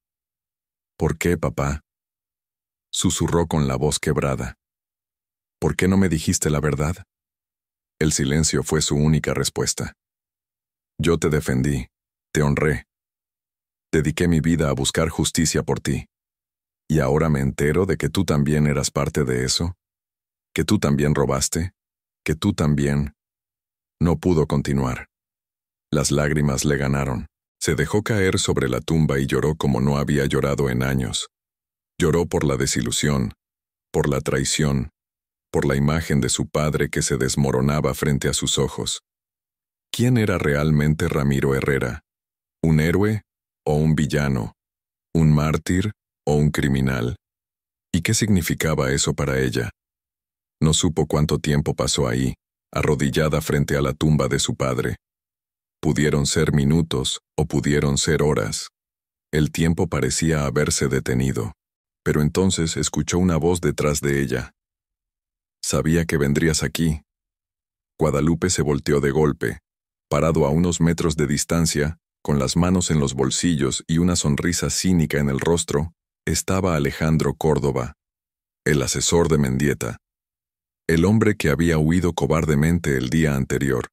¿Por qué, papá? Susurró con la voz quebrada. ¿Por qué no me dijiste la verdad? El silencio fue su única respuesta. Yo te defendí, te honré. Dediqué mi vida a buscar justicia por ti. ¿Y ahora me entero de que tú también eras parte de eso? ¿Que tú también robaste? ¿Que tú también? No pudo continuar. Las lágrimas le ganaron. Se dejó caer sobre la tumba y lloró como no había llorado en años. Lloró por la desilusión, por la traición, por la imagen de su padre que se desmoronaba frente a sus ojos. ¿Quién era realmente Ramiro Herrera? ¿Un héroe o un villano? ¿Un mártir o un criminal? ¿Y qué significaba eso para ella? No supo cuánto tiempo pasó ahí, arrodillada frente a la tumba de su padre. Pudieron ser minutos o pudieron ser horas. El tiempo parecía haberse detenido, pero entonces escuchó una voz detrás de ella. «Sabía que vendrías aquí». Guadalupe se volteó de golpe. Parado a unos metros de distancia, con las manos en los bolsillos y una sonrisa cínica en el rostro, estaba Alejandro Córdoba, el asesor de Mendieta. El hombre que había huido cobardemente el día anterior.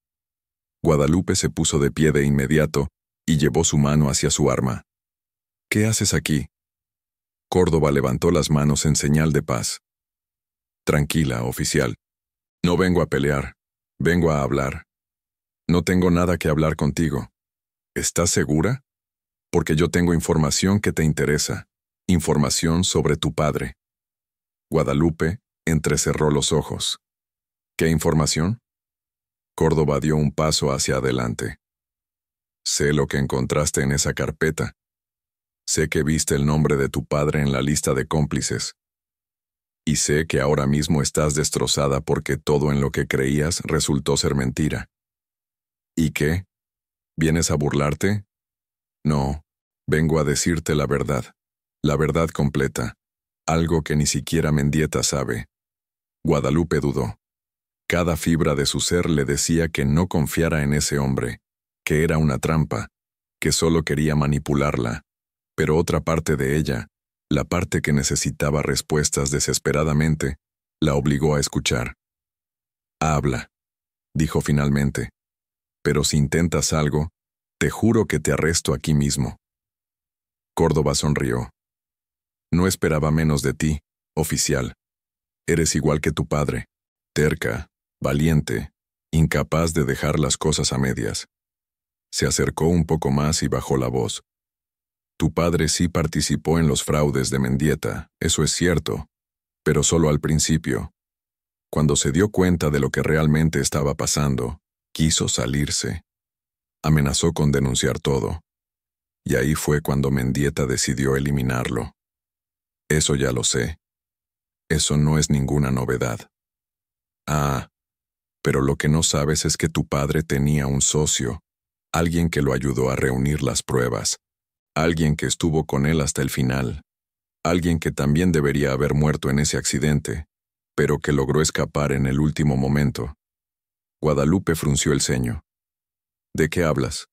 Guadalupe se puso de pie de inmediato y llevó su mano hacia su arma. «¿Qué haces aquí?» Córdoba levantó las manos en señal de paz. «Tranquila, oficial. No vengo a pelear, vengo a hablar. No tengo nada que hablar contigo. ¿Estás segura? Porque yo tengo información que te interesa, información sobre tu padre». Guadalupe entrecerró los ojos. «¿Qué información?» Córdoba dio un paso hacia adelante. «Sé lo que encontraste en esa carpeta. Sé que viste el nombre de tu padre en la lista de cómplices. Y sé que ahora mismo estás destrozada porque todo en lo que creías resultó ser mentira. ¿Y qué? ¿Vienes a burlarte? No, vengo a decirte la verdad completa, algo que ni siquiera Mendieta sabe». Guadalupe dudó. Cada fibra de su ser le decía que no confiara en ese hombre, que era una trampa, que solo quería manipularla, pero otra parte de ella, la parte que necesitaba respuestas desesperadamente, la obligó a escuchar. «Habla», dijo finalmente, «pero si intentas algo, te juro que te arresto aquí mismo». Córdoba sonrió. «No esperaba menos de ti, oficial. Eres igual que tu padre, terca, valiente, incapaz de dejar las cosas a medias». Se acercó un poco más y bajó la voz. «Tu padre sí participó en los fraudes de Mendieta, eso es cierto, pero solo al principio. Cuando se dio cuenta de lo que realmente estaba pasando, quiso salirse. Amenazó con denunciar todo. Y ahí fue cuando Mendieta decidió eliminarlo. Eso ya lo sé. Eso no es ninguna novedad. Ah, pero lo que no sabes es que tu padre tenía un socio, alguien que lo ayudó a reunir las pruebas, alguien que estuvo con él hasta el final, alguien que también debería haber muerto en ese accidente, pero que logró escapar en el último momento». Guadalupe frunció el ceño. «¿De qué hablas?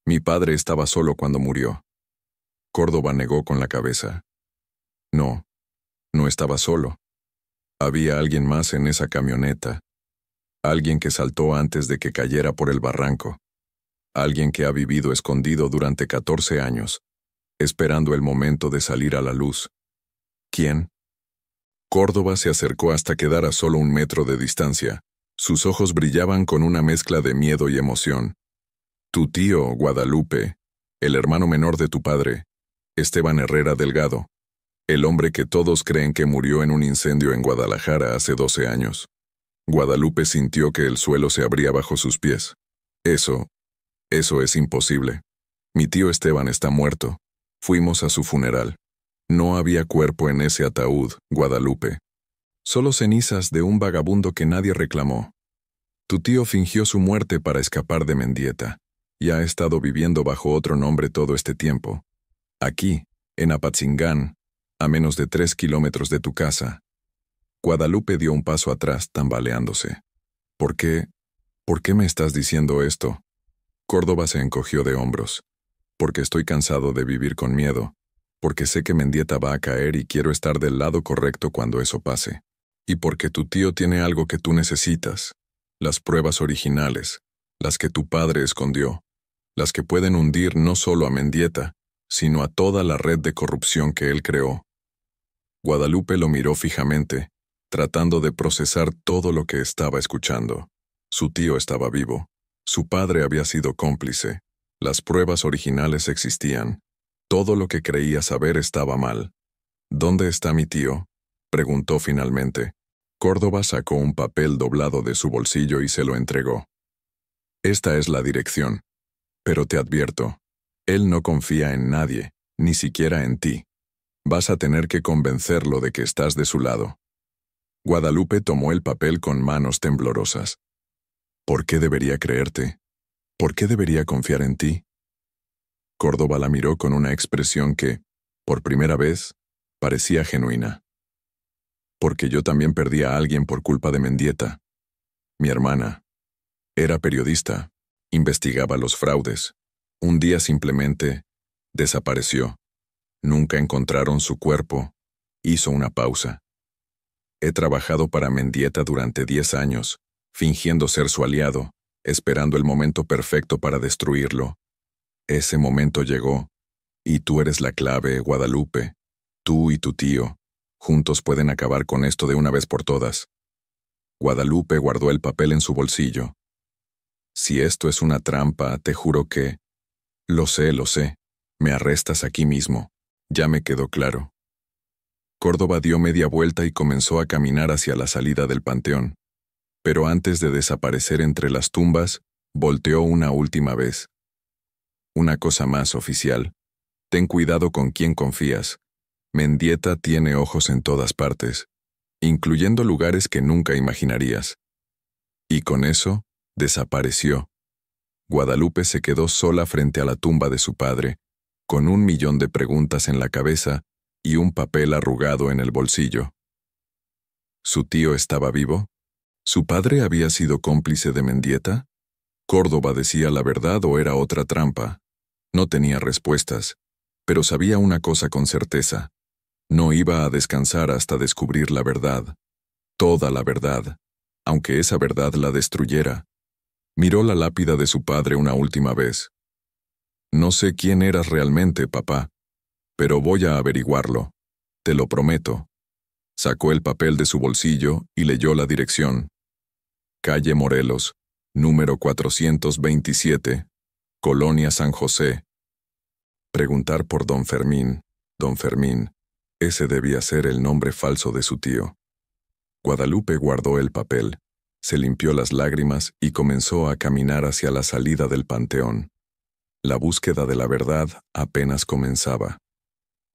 Mi padre estaba solo cuando murió». Córdoba negó con la cabeza. «No, no estaba solo. Había alguien más en esa camioneta. Alguien que saltó antes de que cayera por el barranco. Alguien que ha vivido escondido durante 14 años, esperando el momento de salir a la luz». «¿Quién?» Córdoba se acercó hasta quedar a solo 1 metro de distancia. Sus ojos brillaban con una mezcla de miedo y emoción. «Tu tío, Guadalupe, el hermano menor de tu padre, Esteban Herrera Delgado, el hombre que todos creen que murió en un incendio en Guadalajara hace 12 años». Guadalupe sintió que el suelo se abría bajo sus pies. Eso es imposible. Mi tío Esteban está muerto. Fuimos a su funeral. No había cuerpo en ese ataúd, Guadalupe. Solo cenizas de un vagabundo que nadie reclamó. Tu tío fingió su muerte para escapar de Mendieta, y ha estado viviendo bajo otro nombre todo este tiempo. Aquí, en Apatzingán, a menos de 3 kilómetros de tu casa. Guadalupe dio un paso atrás, tambaleándose. ¿Por qué me estás diciendo esto?» Córdoba se encogió de hombros. «Porque estoy cansado de vivir con miedo. Porque sé que Mendieta va a caer y quiero estar del lado correcto cuando eso pase. Y porque tu tío tiene algo que tú necesitas. Las pruebas originales, las que tu padre escondió. Las que pueden hundir no solo a Mendieta, sino a toda la red de corrupción que él creó». Guadalupe lo miró fijamente, tratando de procesar todo lo que estaba escuchando. Su tío estaba vivo. Su padre había sido cómplice. Las pruebas originales existían. Todo lo que creía saber estaba mal. ¿Dónde está mi tío?, preguntó finalmente. Córdoba sacó un papel doblado de su bolsillo y se lo entregó. Esta es la dirección. Pero te advierto, él no confía en nadie, ni siquiera en ti. Vas a tener que convencerlo de que estás de su lado. Guadalupe tomó el papel con manos temblorosas. ¿Por qué debería creerte? ¿Por qué debería confiar en ti? Córdoba la miró con una expresión que, por primera vez, parecía genuina. Porque yo también perdí a alguien por culpa de Mendieta. Mi hermana. Era periodista. Investigaba los fraudes. Un día simplemente desapareció. Nunca encontraron su cuerpo. Hizo una pausa. He trabajado para Mendieta durante 10 años, fingiendo ser su aliado, esperando el momento perfecto para destruirlo. Ese momento llegó, y tú eres la clave, Guadalupe. Tú y tu tío, juntos pueden acabar con esto de una vez por todas. Guadalupe guardó el papel en su bolsillo. Si esto es una trampa, te juro que... Lo sé. Me arrestas aquí mismo. Ya me quedó claro. Córdoba dio media vuelta y comenzó a caminar hacia la salida del panteón. Pero antes de desaparecer entre las tumbas, volteó una última vez. Una cosa más, oficial. Ten cuidado con quién confías. Mendieta tiene ojos en todas partes, incluyendo lugares que nunca imaginarías. Y con eso, desapareció. Guadalupe se quedó sola frente a la tumba de su padre, con 1.000.000 de preguntas en la cabeza y un papel arrugado en el bolsillo. ¿Su tío estaba vivo? ¿Su padre había sido cómplice de Mendieta? ¿Córdoba decía la verdad o era otra trampa? No tenía respuestas, pero sabía una cosa con certeza. No iba a descansar hasta descubrir la verdad. Toda la verdad, aunque esa verdad la destruyera. Miró la lápida de su padre una última vez. No sé quién eras realmente, papá, pero voy a averiguarlo. Te lo prometo. Sacó el papel de su bolsillo y leyó la dirección. Calle Morelos, número 427, Colonia San José. Preguntar por don Fermín. Don Fermín. Ese debía ser el nombre falso de su tío. Guadalupe guardó el papel, se limpió las lágrimas y comenzó a caminar hacia la salida del panteón. La búsqueda de la verdad apenas comenzaba.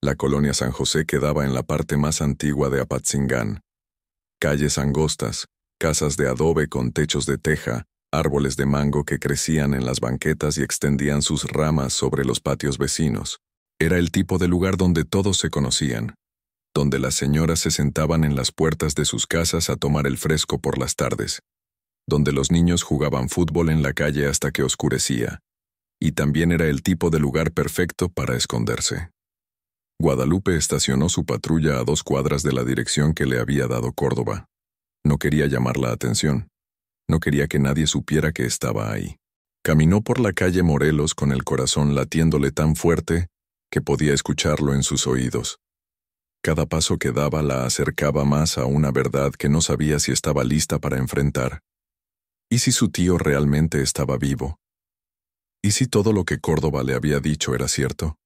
La colonia San José quedaba en la parte más antigua de Apatzingán. Calles angostas, casas de adobe con techos de teja, árboles de mango que crecían en las banquetas y extendían sus ramas sobre los patios vecinos. Era el tipo de lugar donde todos se conocían, donde las señoras se sentaban en las puertas de sus casas a tomar el fresco por las tardes, donde los niños jugaban fútbol en la calle hasta que oscurecía, y también era el tipo de lugar perfecto para esconderse. Guadalupe estacionó su patrulla a 2 cuadras de la dirección que le había dado Córdoba. No quería llamar la atención. No quería que nadie supiera que estaba ahí. Caminó por la calle Morelos con el corazón latiéndole tan fuerte que podía escucharlo en sus oídos. Cada paso que daba la acercaba más a una verdad que no sabía si estaba lista para enfrentar. ¿Y si su tío realmente estaba vivo? ¿Y si todo lo que Córdoba le había dicho era cierto?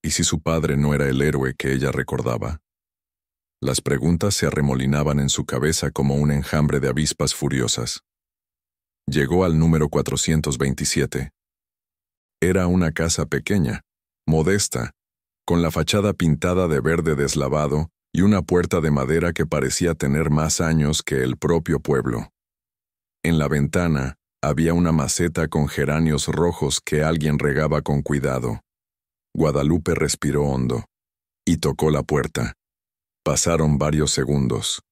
¿Y si su padre no era el héroe que ella recordaba? Las preguntas se arremolinaban en su cabeza como un enjambre de avispas furiosas. Llegó al número 427. Era una casa pequeña, modesta, con la fachada pintada de verde deslavado y una puerta de madera que parecía tener más años que el propio pueblo. En la ventana había una maceta con geranios rojos que alguien regaba con cuidado. Guadalupe respiró hondo y tocó la puerta. Pasaron varios segundos,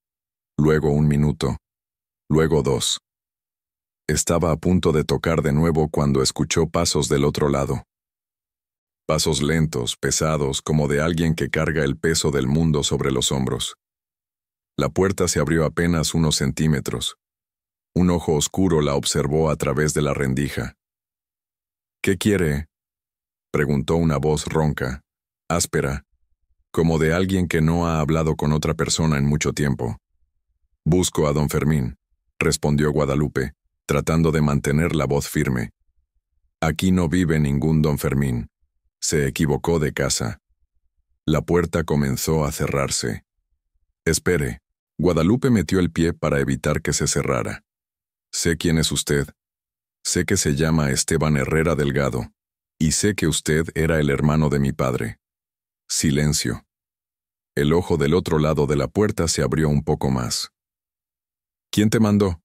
luego 1 minuto, luego 2. Estaba a punto de tocar de nuevo cuando escuchó pasos del otro lado. Pasos lentos, pesados, como de alguien que carga el peso del mundo sobre los hombros. La puerta se abrió apenas unos centímetros. Un ojo oscuro la observó a través de la rendija. «¿Qué quiere?», preguntó una voz ronca, áspera, como de alguien que no ha hablado con otra persona en mucho tiempo. «Busco a don Fermín», respondió Guadalupe, tratando de mantener la voz firme. Aquí no vive ningún don Fermín. Se equivocó de casa. La puerta comenzó a cerrarse. Espere. Guadalupe metió el pie para evitar que se cerrara. Sé quién es usted. Sé que se llama Esteban Herrera Delgado. Y sé que usted era el hermano de mi padre. Silencio. El ojo del otro lado de la puerta se abrió un poco más. ¿Quién te mandó?,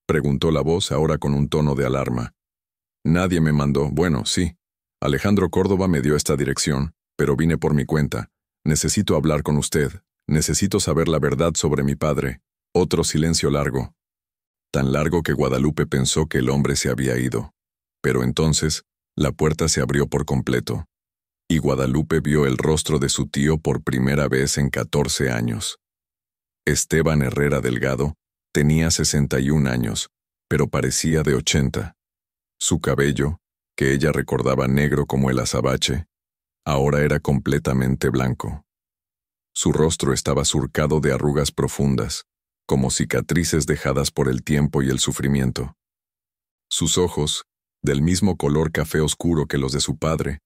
preguntó la voz ahora con un tono de alarma. Nadie me mandó. Bueno, sí. Alejandro Córdoba me dio esta dirección, pero vine por mi cuenta. Necesito hablar con usted. Necesito saber la verdad sobre mi padre. Otro silencio largo. Tan largo que Guadalupe pensó que el hombre se había ido. Pero entonces, la puerta se abrió por completo. Y Guadalupe vio el rostro de su tío por primera vez en 14 años. Esteban Herrera Delgado tenía 61 años, pero parecía de 80. Su cabello, que ella recordaba negro como el azabache, ahora era completamente blanco. Su rostro estaba surcado de arrugas profundas, como cicatrices dejadas por el tiempo y el sufrimiento. Sus ojos, del mismo color café oscuro que los de su padre,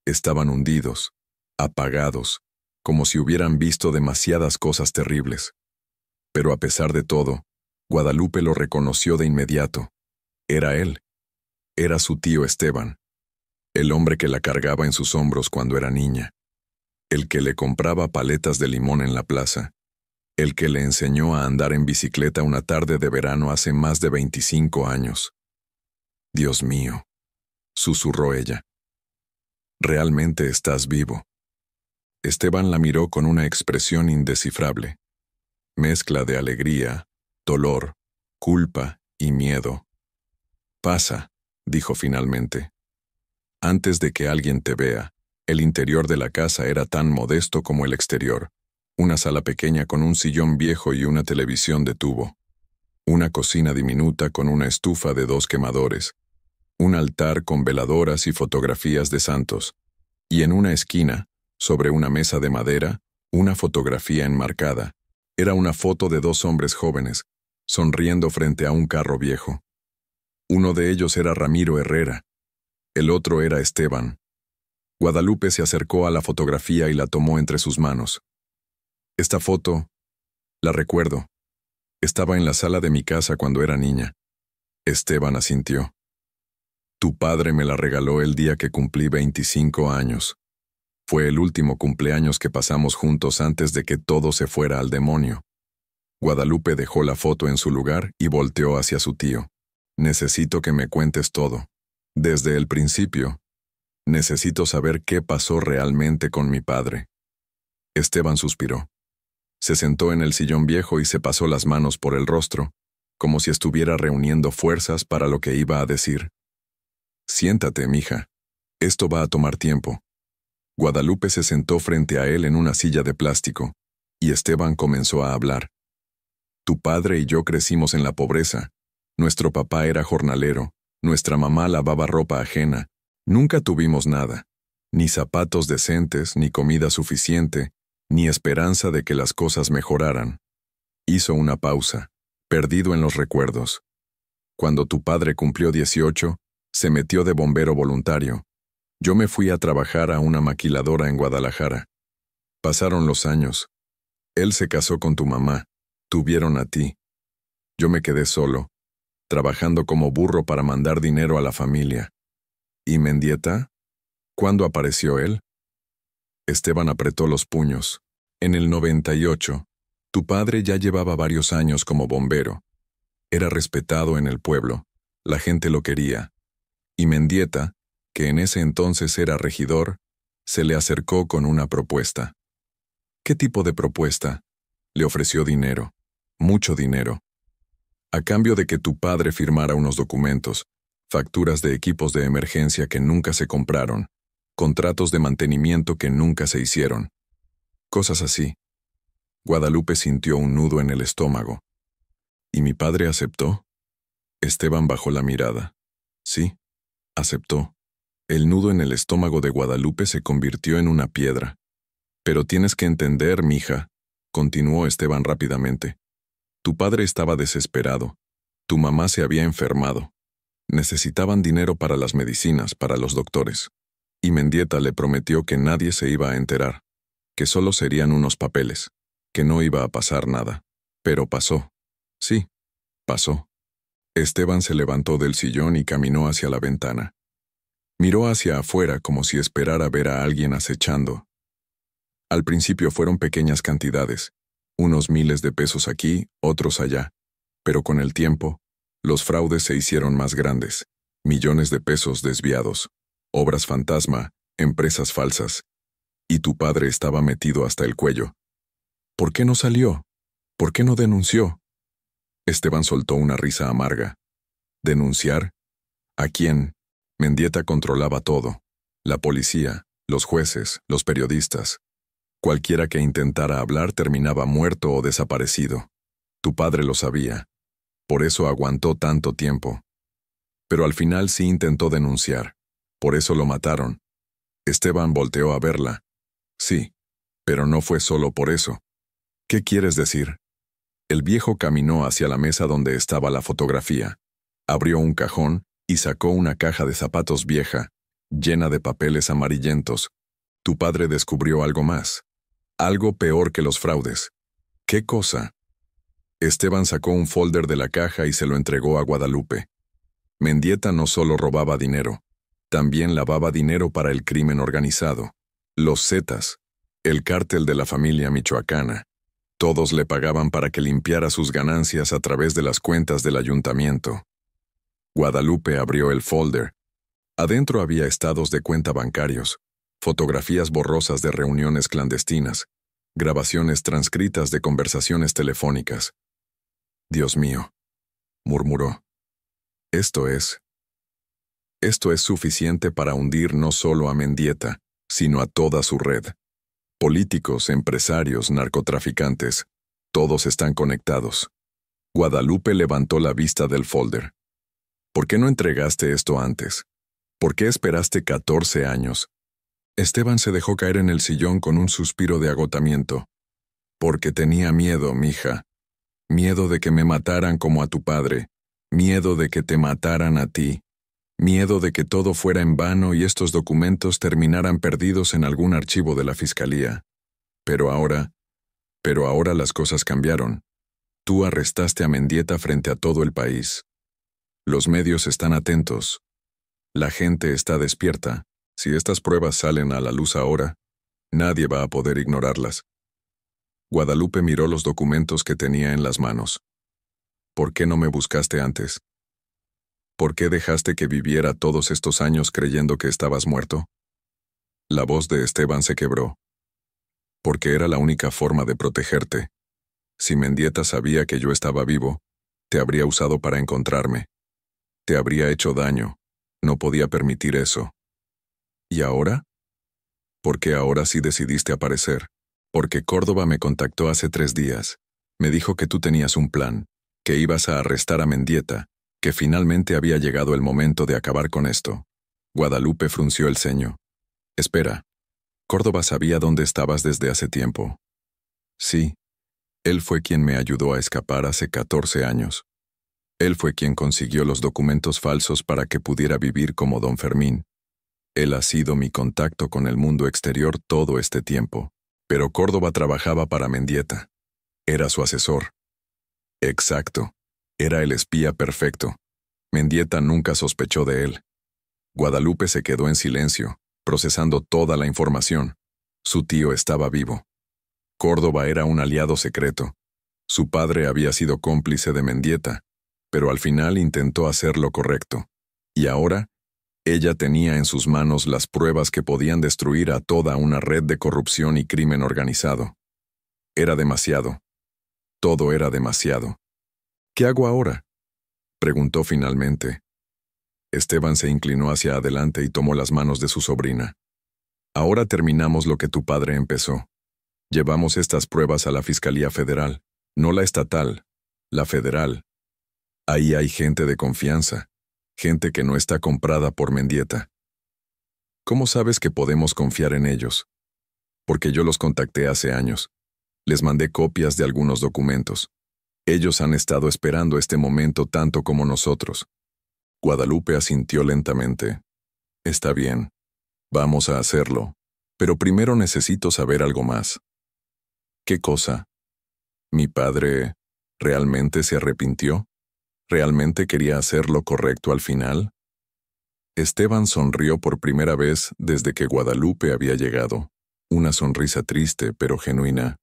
estaban hundidos, apagados, como si hubieran visto demasiadas cosas terribles. Pero a pesar de todo, Guadalupe lo reconoció de inmediato. Era él. Era su tío Esteban, el hombre que la cargaba en sus hombros cuando era niña, el que le compraba paletas de limón en la plaza, el que le enseñó a andar en bicicleta una tarde de verano hace más de 25 años. Dios mío, susurró ella. Realmente estás vivo. Esteban la miró con una expresión indescifrable, mezcla de alegría, dolor, culpa y miedo. Pasa, dijo finalmente. Antes de que alguien te vea, el interior de la casa era tan modesto como el exterior. Una sala pequeña con un sillón viejo y una televisión de tubo. Una cocina diminuta con una estufa de 2 quemadores. Un altar con veladoras y fotografías de santos. Y en una esquina, sobre una mesa de madera, una fotografía enmarcada. Era una foto de 2 hombres jóvenes, sonriendo frente a un carro viejo. Uno de ellos era Ramiro Herrera. El otro era Esteban. Guadalupe se acercó a la fotografía y la tomó entre sus manos. Esta foto, la recuerdo. Estaba en la sala de mi casa cuando era niña. Esteban asintió. Tu padre me la regaló el día que cumplí 25 años. Fue el último cumpleaños que pasamos juntos antes de que todo se fuera al demonio. Guadalupe dejó la foto en su lugar y volteó hacia su tío. Necesito que me cuentes todo. Desde el principio. Necesito saber qué pasó realmente con mi padre. Esteban suspiró. Se sentó en el sillón viejo y se pasó las manos por el rostro, como si estuviera reuniendo fuerzas para lo que iba a decir. Siéntate, mija. Esto va a tomar tiempo. Guadalupe se sentó frente a él en una silla de plástico, y Esteban comenzó a hablar. Tu padre y yo crecimos en la pobreza. Nuestro papá era jornalero, nuestra mamá lavaba ropa ajena. Nunca tuvimos nada, ni zapatos decentes, ni comida suficiente, ni esperanza de que las cosas mejoraran. Hizo una pausa, perdido en los recuerdos. Cuando tu padre cumplió 18, se metió de bombero voluntario. Yo me fui a trabajar a una maquiladora en Guadalajara. Pasaron los años. Él se casó con tu mamá. Tuvieron a ti. Yo me quedé solo, trabajando como burro para mandar dinero a la familia. ¿Y Mendieta? ¿Cuándo apareció él? Esteban apretó los puños. En el 98, tu padre ya llevaba varios años como bombero. Era respetado en el pueblo. La gente lo quería. Y Mendieta, que en ese entonces era regidor, se le acercó con una propuesta. ¿Qué tipo de propuesta? Le ofreció dinero. Mucho dinero. A cambio de que tu padre firmara unos documentos, facturas de equipos de emergencia que nunca se compraron, contratos de mantenimiento que nunca se hicieron. Cosas así. Guadalupe sintió un nudo en el estómago. ¿Y mi padre aceptó? Esteban bajó la mirada. Sí, aceptó. El nudo en el estómago de Guadalupe se convirtió en una piedra. Pero tienes que entender, mija, continuó Esteban rápidamente. Tu padre estaba desesperado. Tu mamá se había enfermado. Necesitaban dinero para las medicinas, para los doctores. Y Mendieta le prometió que nadie se iba a enterar, que solo serían unos papeles, que no iba a pasar nada. Pero pasó. Sí, pasó. Esteban se levantó del sillón y caminó hacia la ventana. Miró hacia afuera como si esperara ver a alguien acechando. Al principio fueron pequeñas cantidades, unos miles de pesos aquí, otros allá. Pero con el tiempo, los fraudes se hicieron más grandes, millones de pesos desviados, obras fantasma, empresas falsas. Y tu padre estaba metido hasta el cuello. ¿Por qué no salió? ¿Por qué no denunció? Esteban soltó una risa amarga. ¿Denunciar? ¿A quién? Mendieta controlaba todo. La policía, los jueces, los periodistas. Cualquiera que intentara hablar terminaba muerto o desaparecido. Tu padre lo sabía. Por eso aguantó tanto tiempo. Pero al final sí intentó denunciar. Por eso lo mataron. Esteban volteó a verla. Sí, pero no fue solo por eso. ¿Qué quieres decir? El viejo caminó hacia la mesa donde estaba la fotografía. Abrió un cajón y sacó una caja de zapatos vieja, llena de papeles amarillentos. Tu padre descubrió algo más. Algo peor que los fraudes. ¿Qué cosa? Esteban sacó un folder de la caja y se lo entregó a Guadalupe. Mendieta no solo robaba dinero, también lavaba dinero para el crimen organizado. Los Zetas, el cártel de la familia michoacana. Todos le pagaban para que limpiara sus ganancias a través de las cuentas del ayuntamiento. Guadalupe abrió el folder. Adentro había estados de cuenta bancarios, fotografías borrosas de reuniones clandestinas, grabaciones transcritas de conversaciones telefónicas. Dios mío, murmuró. Esto es suficiente para hundir no solo a Mendieta, sino a toda su red. Políticos, empresarios, narcotraficantes, todos están conectados. Guadalupe levantó la vista del folder. ¿Por qué no entregaste esto antes? ¿Por qué esperaste 14 años? Esteban se dejó caer en el sillón con un suspiro de agotamiento. Porque tenía miedo, mija. Miedo de que me mataran como a tu padre. Miedo de que te mataran a ti. Miedo de que todo fuera en vano y estos documentos terminaran perdidos en algún archivo de la fiscalía. Pero ahora las cosas cambiaron. Tú arrestaste a Mendieta frente a todo el país. Los medios están atentos. La gente está despierta. Si estas pruebas salen a la luz ahora, nadie va a poder ignorarlas. Guadalupe miró los documentos que tenía en las manos. ¿Por qué no me buscaste antes? ¿Por qué dejaste que viviera todos estos años creyendo que estabas muerto? La voz de Esteban se quebró. Porque era la única forma de protegerte. Si Mendieta sabía que yo estaba vivo, te habría usado para encontrarme. Te habría hecho daño. No podía permitir eso. ¿Y ahora? ¿Por qué ahora sí decidiste aparecer? Porque Córdoba me contactó hace 3 días. Me dijo que tú tenías un plan, que ibas a arrestar a Mendieta, que finalmente había llegado el momento de acabar con esto. Guadalupe frunció el ceño. Espera. Córdoba sabía dónde estabas desde hace tiempo. Sí. Él fue quien me ayudó a escapar hace 14 años. Él fue quien consiguió los documentos falsos para que pudiera vivir como don Fermín. Él ha sido mi contacto con el mundo exterior todo este tiempo. Pero Córdoba trabajaba para Mendieta. Era su asesor. Exacto. Era el espía perfecto. Mendieta nunca sospechó de él. Guadalupe se quedó en silencio, procesando toda la información. Su tío estaba vivo. Córdoba era un aliado secreto. Su padre había sido cómplice de Mendieta, pero al final intentó hacer lo correcto. Y ahora, ella tenía en sus manos las pruebas que podían destruir a toda una red de corrupción y crimen organizado. Era demasiado. Todo era demasiado. ¿Qué hago ahora?, preguntó finalmente. Esteban se inclinó hacia adelante y tomó las manos de su sobrina. Ahora terminamos lo que tu padre empezó. Llevamos estas pruebas a la Fiscalía Federal, no la estatal, la federal. Ahí hay gente de confianza, gente que no está comprada por Mendieta. ¿Cómo sabes que podemos confiar en ellos? Porque yo los contacté hace años. Les mandé copias de algunos documentos. Ellos han estado esperando este momento tanto como nosotros. Guadalupe asintió lentamente. Está bien. Vamos a hacerlo. Pero primero necesito saber algo más. ¿Qué cosa? ¿Mi padre realmente se arrepintió? ¿Realmente quería hacer lo correcto al final? Esteban sonrió por primera vez desde que Guadalupe había llegado. Una sonrisa triste pero genuina.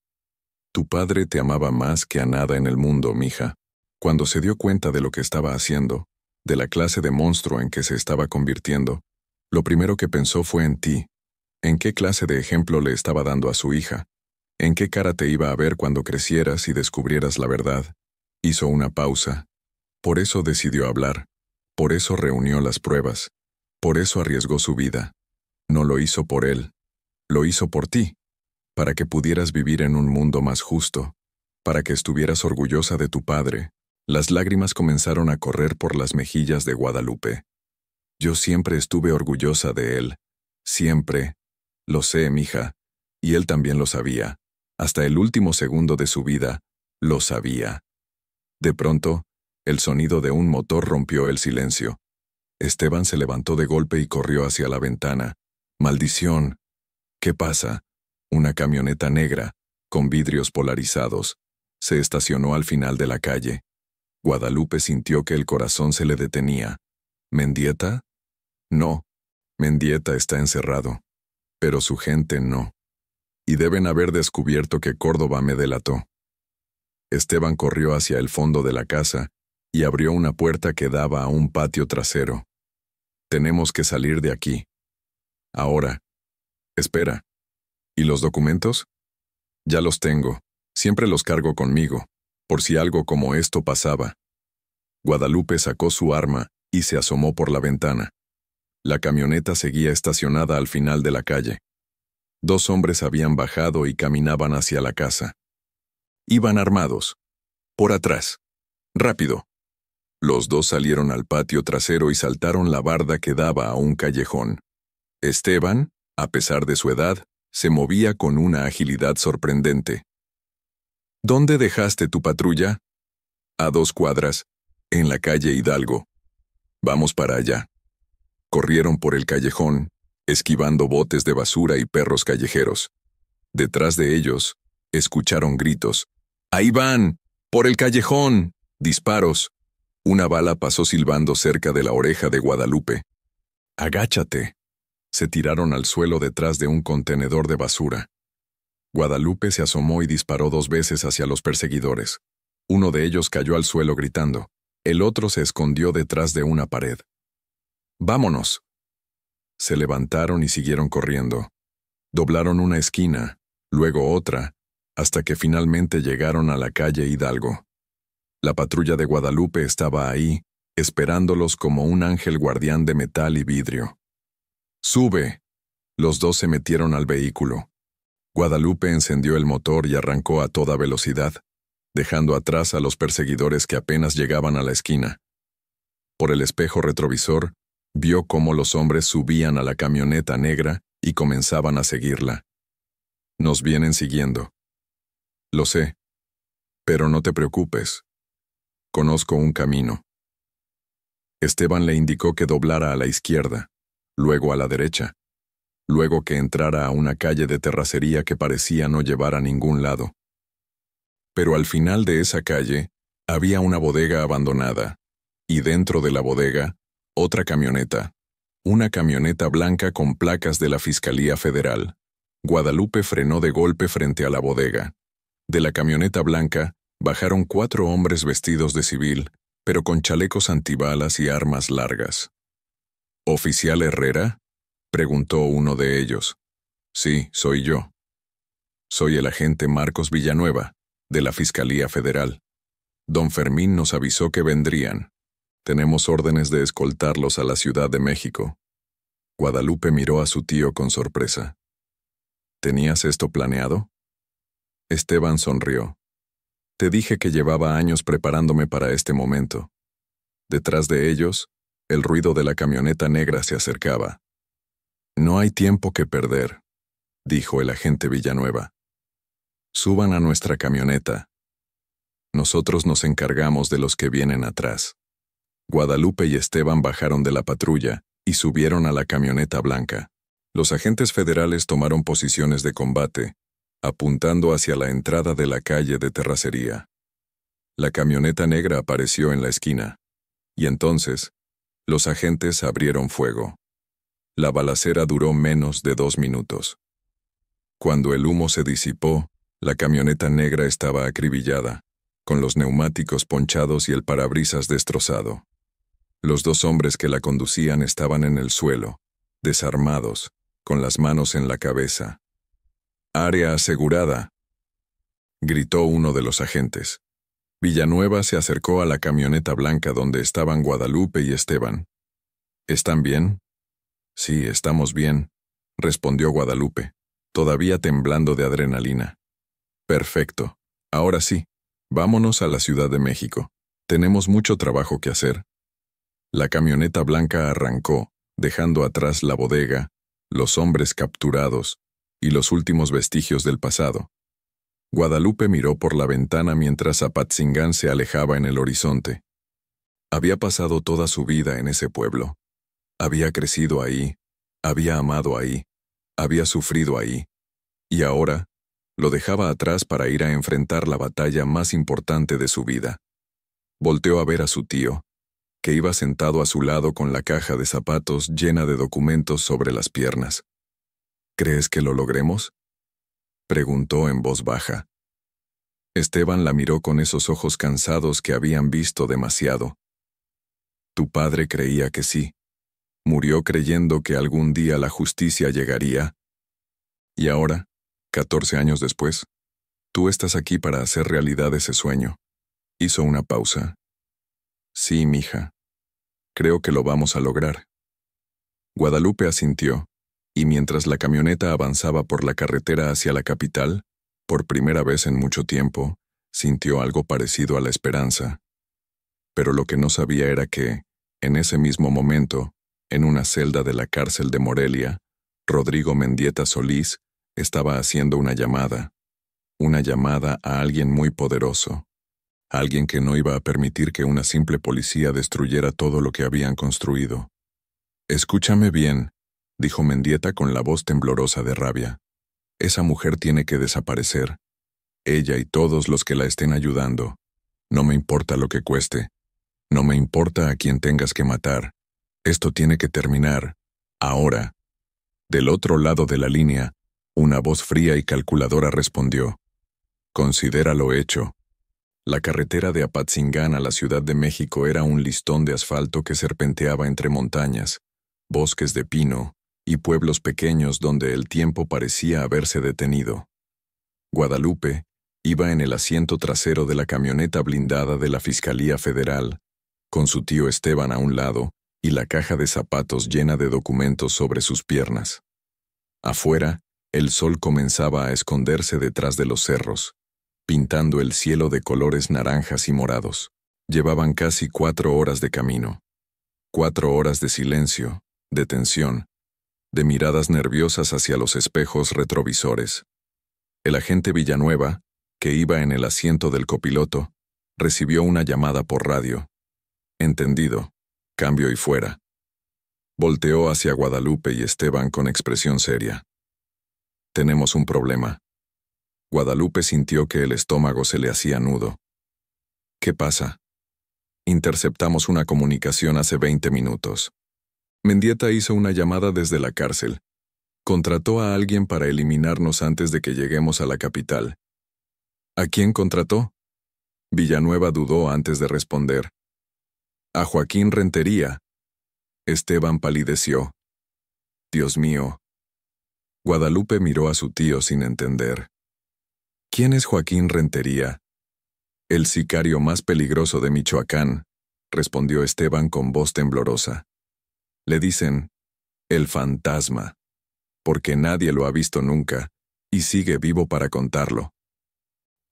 Tu padre te amaba más que a nada en el mundo, mija. Cuando se dio cuenta de lo que estaba haciendo, de la clase de monstruo en que se estaba convirtiendo, lo primero que pensó fue en ti. ¿En qué clase de ejemplo le estaba dando a su hija? ¿En qué cara te iba a ver cuando crecieras y descubrieras la verdad? Hizo una pausa. Por eso decidió hablar. Por eso reunió las pruebas. Por eso arriesgó su vida. No lo hizo por él. Lo hizo por ti. Para que pudieras vivir en un mundo más justo. Para que estuvieras orgullosa de tu padre. Las lágrimas comenzaron a correr por las mejillas de Guadalupe. Yo siempre estuve orgullosa de él. Siempre. Lo sé, mija. Y él también lo sabía. Hasta el último segundo de su vida, lo sabía. De pronto, el sonido de un motor rompió el silencio. Esteban se levantó de golpe y corrió hacia la ventana. ¡Maldición! ¿Qué pasa? Una camioneta negra, con vidrios polarizados, se estacionó al final de la calle. Guadalupe sintió que el corazón se le detenía. ¿Mendieta? No. Mendieta está encerrado. Pero su gente no. Y deben haber descubierto que Córdoba me delató. Esteban corrió hacia el fondo de la casa y abrió una puerta que daba a un patio trasero. Tenemos que salir de aquí. Ahora. Espera. ¿Y los documentos? Ya los tengo. Siempre los cargo conmigo, por si algo como esto pasaba. Guadalupe sacó su arma y se asomó por la ventana. La camioneta seguía estacionada al final de la calle. 2 hombres habían bajado y caminaban hacia la casa. Iban armados. Por atrás. Rápido. Los 2 salieron al patio trasero y saltaron la barda que daba a un callejón. Esteban, a pesar de su edad, se movía con una agilidad sorprendente. ¿Dónde dejaste tu patrulla? A 2 cuadras, en la calle Hidalgo. Vamos para allá. Corrieron por el callejón, esquivando botes de basura y perros callejeros. Detrás de ellos, escucharon gritos. ¡Ahí van! ¡Por el callejón! ¡Disparos! Una bala pasó silbando cerca de la oreja de Guadalupe. ¡Agáchate! Se tiraron al suelo detrás de un contenedor de basura. Guadalupe se asomó y disparó 2 veces hacia los perseguidores. Uno de ellos cayó al suelo gritando. El otro se escondió detrás de una pared. ¡Vámonos! Se levantaron y siguieron corriendo. Doblaron una esquina, luego otra, hasta que finalmente llegaron a la calle Hidalgo. La patrulla de Guadalupe estaba ahí, esperándolos como un ángel guardián de metal y vidrio. ¡Sube! Los 2 se metieron al vehículo. Guadalupe encendió el motor y arrancó a toda velocidad, dejando atrás a los perseguidores que apenas llegaban a la esquina. Por el espejo retrovisor, vio cómo los hombres subían a la camioneta negra y comenzaban a seguirla. Nos vienen siguiendo. Lo sé. Pero no te preocupes. Conozco un camino. Esteban le indicó que doblara a la izquierda, luego a la derecha, luego que entrara a una calle de terracería que parecía no llevar a ningún lado. Pero al final de esa calle había una bodega abandonada, y dentro de la bodega, otra camioneta. Una camioneta blanca con placas de la Fiscalía Federal. Guadalupe frenó de golpe frente a la bodega. De la camioneta blanca bajaron 4 hombres vestidos de civil, pero con chalecos antibalas y armas largas. ¿Oficial Herrera?, preguntó uno de ellos. Sí, soy yo. Soy el agente Marcos Villanueva, de la Fiscalía Federal. Don Fermín nos avisó que vendrían. Tenemos órdenes de escoltarlos a la Ciudad de México. Guadalupe miró a su tío con sorpresa. ¿Tenías esto planeado? Esteban sonrió. Te dije que llevaba años preparándome para este momento. Detrás de ellos, el ruido de la camioneta negra se acercaba. No hay tiempo que perder, dijo el agente Villanueva. Suban a nuestra camioneta. Nosotros nos encargamos de los que vienen atrás. Guadalupe y Esteban bajaron de la patrulla y subieron a la camioneta blanca. Los agentes federales tomaron posiciones de combate, apuntando hacia la entrada de la calle de terracería. La camioneta negra apareció en la esquina, y entonces, los agentes abrieron fuego. La balacera duró menos de 2 minutos. Cuando el humo se disipó, la camioneta negra estaba acribillada, con los neumáticos ponchados y el parabrisas destrozado. Los 2 hombres que la conducían estaban en el suelo, desarmados, con las manos en la cabeza. «Área asegurada», gritó uno de los agentes. Villanueva se acercó a la camioneta blanca donde estaban Guadalupe y Esteban. «¿Están bien?» «Sí, estamos bien», respondió Guadalupe, todavía temblando de adrenalina. «Perfecto. Ahora sí, vámonos a la Ciudad de México. Tenemos mucho trabajo que hacer». La camioneta blanca arrancó, dejando atrás la bodega, los hombres capturados y los últimos vestigios del pasado. Guadalupe miró por la ventana mientras Apatzingán se alejaba en el horizonte. Había pasado toda su vida en ese pueblo. Había crecido ahí, había amado ahí, había sufrido ahí, y ahora lo dejaba atrás para ir a enfrentar la batalla más importante de su vida. Volteó a ver a su tío, que iba sentado a su lado con la caja de zapatos llena de documentos sobre las piernas. «¿Crees que lo logremos?», preguntó en voz baja. Esteban la miró con esos ojos cansados que habían visto demasiado. «Tu padre creía que sí. Murió creyendo que algún día la justicia llegaría. Y ahora, 14 años después, tú estás aquí para hacer realidad ese sueño». Hizo una pausa. «Sí, mija. Creo que lo vamos a lograr». Guadalupe asintió, y mientras la camioneta avanzaba por la carretera hacia la capital, por primera vez en mucho tiempo, sintió algo parecido a la esperanza. Pero lo que no sabía era que, en ese mismo momento, en una celda de la cárcel de Morelia, Rodrigo Mendieta Solís estaba haciendo una llamada a alguien muy poderoso. Alguien que no iba a permitir que una simple policía destruyera todo lo que habían construido. «Escúchame bien», dijo Mendieta con la voz temblorosa de rabia. «Esa mujer tiene que desaparecer. Ella y todos los que la estén ayudando. No me importa lo que cueste. No me importa a quién tengas que matar. Esto tiene que terminar. Ahora». Del otro lado de la línea, una voz fría y calculadora respondió: «Considéralo hecho». La carretera de Apatzingán a la Ciudad de México era un listón de asfalto que serpenteaba entre montañas, bosques de pino y pueblos pequeños donde el tiempo parecía haberse detenido. Guadalupe iba en el asiento trasero de la camioneta blindada de la Fiscalía Federal, con su tío Esteban a un lado y la caja de zapatos llena de documentos sobre sus piernas. Afuera, el sol comenzaba a esconderse detrás de los cerros, pintando el cielo de colores naranjas y morados. Llevaban casi 4 horas de camino. 4 horas de silencio, de tensión, de miradas nerviosas hacia los espejos retrovisores. El agente Villanueva, que iba en el asiento del copiloto, recibió una llamada por radio. «Entendido. Cambio y fuera». Volteó hacia Guadalupe y Esteban con expresión seria. «Tenemos un problema». Guadalupe sintió que el estómago se le hacía nudo. «¿Qué pasa?» «Interceptamos una comunicación hace 20 minutos. Mendieta hizo una llamada desde la cárcel. Contrató a alguien para eliminarnos antes de que lleguemos a la capital». «¿A quién contrató?» Villanueva dudó antes de responder. «A Joaquín Rentería». Esteban palideció. «Dios mío». Guadalupe miró a su tío sin entender. «¿Quién es Joaquín Rentería?» «El sicario más peligroso de Michoacán», respondió Esteban con voz temblorosa. «Le dicen el fantasma, porque nadie lo ha visto nunca y sigue vivo para contarlo.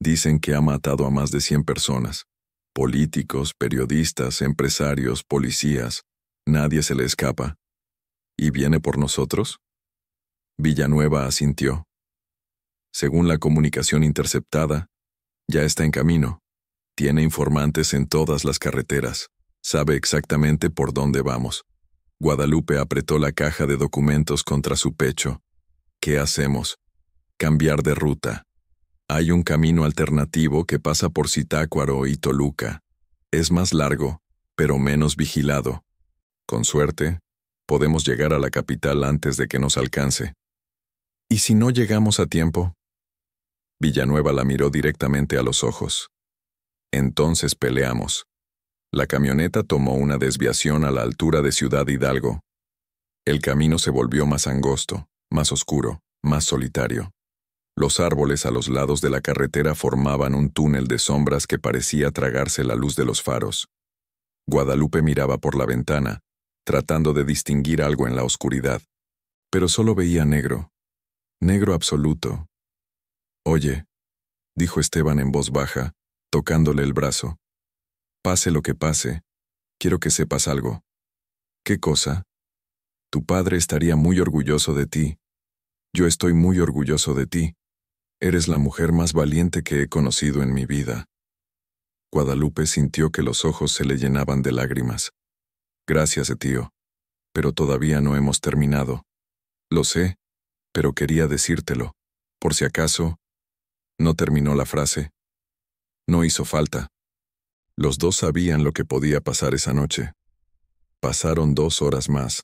Dicen que ha matado a más de 100 personas, políticos, periodistas, empresarios, policías. Nadie se le escapa. ¿Y viene por nosotros?» Villanueva asintió. «Según la comunicación interceptada, ya está en camino. Tiene informantes en todas las carreteras». Sabe exactamente por dónde vamos. Guadalupe apretó la caja de documentos contra su pecho. ¿Qué hacemos? Cambiar de ruta. Hay un camino alternativo que pasa por Zitácuaro y Toluca. Es más largo, pero menos vigilado. Con suerte, podemos llegar a la capital antes de que nos alcance. ¿Y si no llegamos a tiempo? Villanueva la miró directamente a los ojos. Entonces peleamos. La camioneta tomó una desviación a la altura de Ciudad Hidalgo. El camino se volvió más angosto, más oscuro, más solitario. Los árboles a los lados de la carretera formaban un túnel de sombras que parecía tragarse la luz de los faros. Guadalupe miraba por la ventana, tratando de distinguir algo en la oscuridad, pero solo veía negro, negro absoluto. «Oye», dijo Esteban en voz baja, tocándole el brazo. «Pase lo que pase, quiero que sepas algo». «¿Qué cosa?» «Tu padre estaría muy orgulloso de ti. Yo estoy muy orgulloso de ti. Eres la mujer más valiente que he conocido en mi vida». Guadalupe sintió que los ojos se le llenaban de lágrimas. «Gracias, tío. Pero todavía no hemos terminado». «Lo sé, pero quería decírtelo. Por si acaso...» No terminó la frase. No hizo falta. Los dos sabían lo que podía pasar esa noche. Pasaron 2 horas más.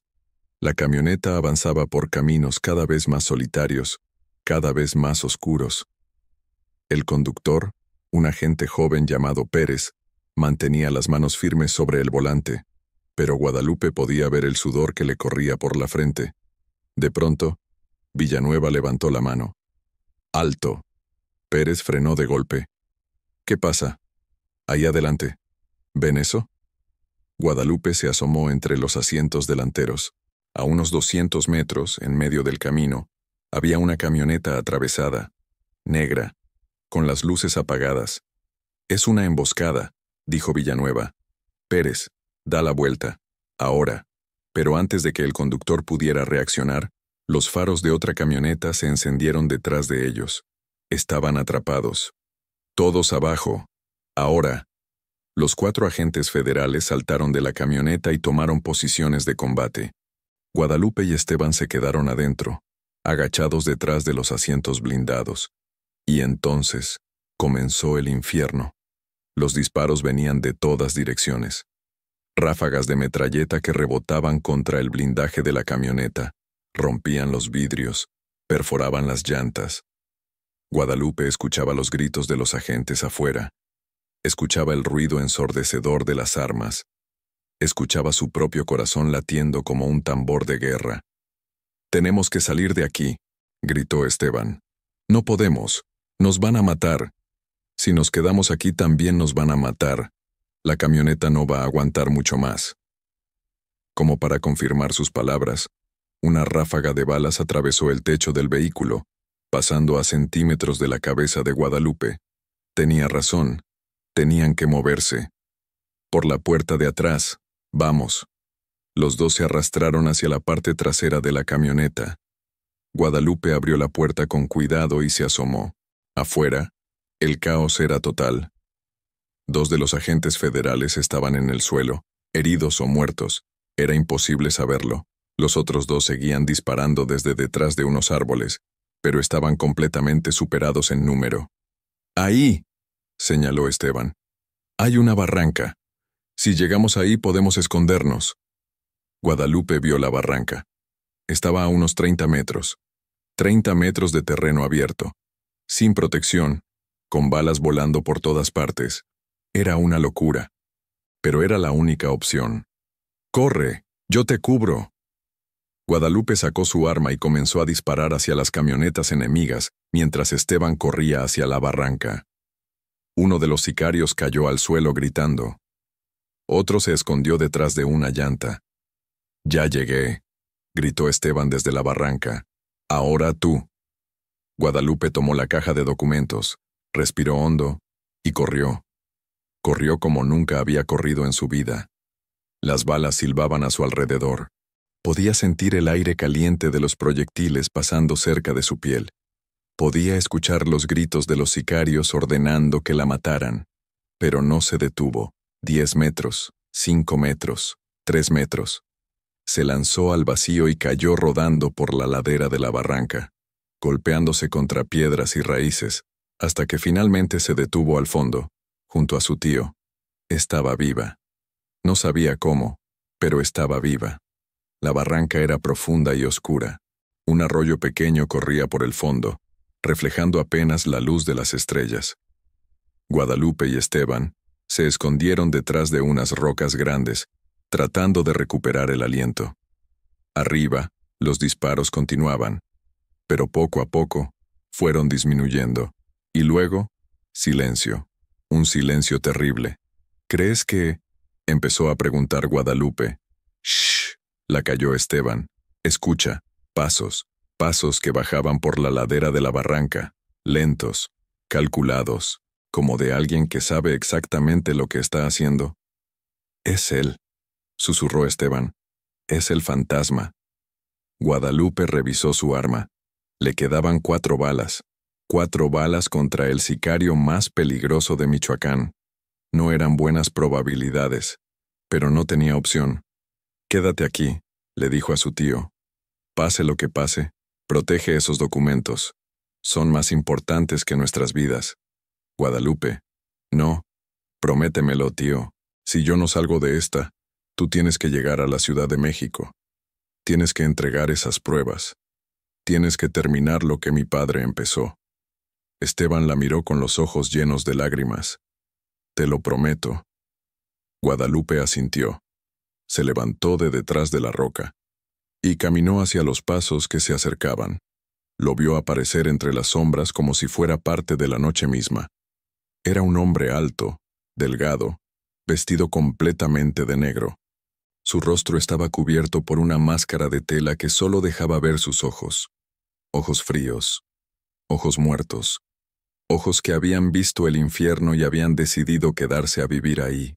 La camioneta avanzaba por caminos cada vez más solitarios, cada vez más oscuros. El conductor, un agente joven llamado Pérez, mantenía las manos firmes sobre el volante, pero Guadalupe podía ver el sudor que le corría por la frente. De pronto, Villanueva levantó la mano. «¡Alto!». Pérez frenó de golpe. «¿Qué pasa? Ahí adelante. ¿Ven eso?». Guadalupe se asomó entre los asientos delanteros. A unos 200 metros, en medio del camino, había una camioneta atravesada, negra, con las luces apagadas. «Es una emboscada», dijo Villanueva. «Pérez, da la vuelta. Ahora». Pero antes de que el conductor pudiera reaccionar, los faros de otra camioneta se encendieron detrás de ellos. Estaban atrapados. «Todos abajo. Ahora». Los 4 agentes federales saltaron de la camioneta y tomaron posiciones de combate. Guadalupe y Esteban se quedaron adentro, agachados detrás de los asientos blindados. Y entonces comenzó el infierno. Los disparos venían de todas direcciones. Ráfagas de metralleta que rebotaban contra el blindaje de la camioneta, rompían los vidrios, perforaban las llantas. Guadalupe escuchaba los gritos de los agentes afuera. Escuchaba el ruido ensordecedor de las armas. Escuchaba su propio corazón latiendo como un tambor de guerra. «Tenemos que salir de aquí», gritó Esteban. «No podemos. Nos van a matar. Si nos quedamos aquí también nos van a matar. La camioneta no va a aguantar mucho más». Como para confirmar sus palabras, una ráfaga de balas atravesó el techo del vehículo, pasando a centímetros de la cabeza de Guadalupe. Tenía razón. Tenían que moverse. «Por la puerta de atrás. Vamos». Los dos se arrastraron hacia la parte trasera de la camioneta. Guadalupe abrió la puerta con cuidado y se asomó. Afuera, el caos era total. 2 de los agentes federales estaban en el suelo, heridos o muertos. Era imposible saberlo. Los otros 2 seguían disparando desde detrás de unos árboles, pero estaban completamente superados en número. «Ahí», señaló Esteban. «Hay una barranca. Si llegamos ahí podemos escondernos». Guadalupe vio la barranca. Estaba a unos 30 metros. 30 metros de terreno abierto. Sin protección, con balas volando por todas partes. Era una locura. Pero era la única opción. «¡Corre! ¡Yo te cubro!». Guadalupe sacó su arma y comenzó a disparar hacia las camionetas enemigas, mientras Esteban corría hacia la barranca. Uno de los sicarios cayó al suelo gritando. Otro se escondió detrás de una llanta. «Ya llegué», gritó Esteban desde la barranca. «Ahora tú». Guadalupe tomó la caja de documentos, respiró hondo y corrió. Corrió como nunca había corrido en su vida. Las balas silbaban a su alrededor. Podía sentir el aire caliente de los proyectiles pasando cerca de su piel. Podía escuchar los gritos de los sicarios ordenando que la mataran. Pero no se detuvo. 10 metros, 5 metros, 3 metros. Se lanzó al vacío y cayó rodando por la ladera de la barranca, golpeándose contra piedras y raíces, hasta que finalmente se detuvo al fondo, junto a su tío. Estaba viva. No sabía cómo, pero estaba viva. La barranca era profunda y oscura. Un arroyo pequeño corría por el fondo, reflejando apenas la luz de las estrellas. Guadalupe y Esteban se escondieron detrás de unas rocas grandes, tratando de recuperar el aliento. Arriba, los disparos continuaban, pero poco a poco fueron disminuyendo. Y luego, silencio. Un silencio terrible. ¿Crees que...? Empezó a preguntar Guadalupe. Shh, la calló Esteban. Escucha, pasos, pasos que bajaban por la ladera de la barranca, lentos, calculados, como de alguien que sabe exactamente lo que está haciendo. Es él, susurró Esteban. Es el fantasma. Guadalupe revisó su arma. Le quedaban 4 balas. 4 balas contra el sicario más peligroso de Michoacán. No eran buenas probabilidades, pero no tenía opción. Quédate aquí, le dijo a su tío. Pase lo que pase, protege esos documentos. Son más importantes que nuestras vidas. Guadalupe. No. Prométemelo, tío. Si yo no salgo de esta, tú tienes que llegar a la Ciudad de México. Tienes que entregar esas pruebas. Tienes que terminar lo que mi padre empezó. Esteban la miró con los ojos llenos de lágrimas. Te lo prometo. Guadalupe asintió. Se levantó de detrás de la roca y caminó hacia los pasos que se acercaban. Lo vio aparecer entre las sombras como si fuera parte de la noche misma. Era un hombre alto, delgado, vestido completamente de negro. Su rostro estaba cubierto por una máscara de tela que solo dejaba ver sus ojos. Ojos fríos, ojos muertos, ojos que habían visto el infierno y habían decidido quedarse a vivir ahí.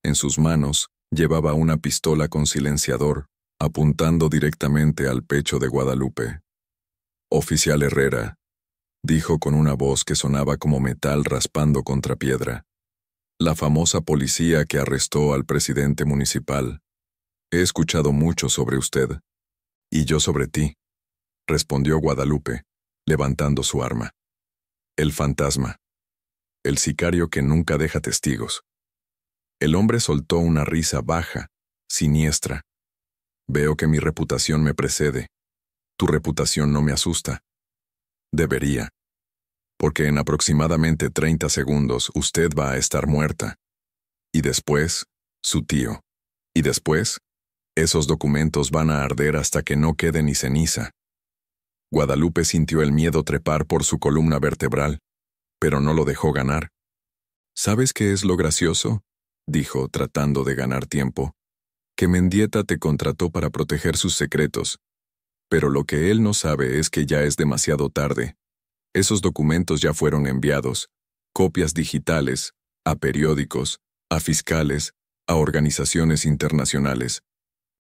En sus manos llevaba una pistola con silenciador, apuntando directamente al pecho de Guadalupe. Oficial Herrera, dijo con una voz que sonaba como metal raspando contra piedra. La famosa policía que arrestó al presidente municipal. He escuchado mucho sobre usted. Y yo sobre ti, respondió Guadalupe, levantando su arma. El fantasma. El sicario que nunca deja testigos. El hombre soltó una risa baja, siniestra. Veo que mi reputación me precede. Tu reputación no me asusta. Debería. Porque en aproximadamente 30 segundos usted va a estar muerta. Y después, su tío. Y después, esos documentos van a arder hasta que no quede ni ceniza. Guadalupe sintió el miedo trepar por su columna vertebral, pero no lo dejó ganar. ¿Sabes qué es lo gracioso?, dijo, tratando de ganar tiempo. Que Mendieta te contrató para proteger sus secretos. Pero lo que él no sabe es que ya es demasiado tarde. Esos documentos ya fueron enviados, copias digitales, a periódicos, a fiscales, a organizaciones internacionales.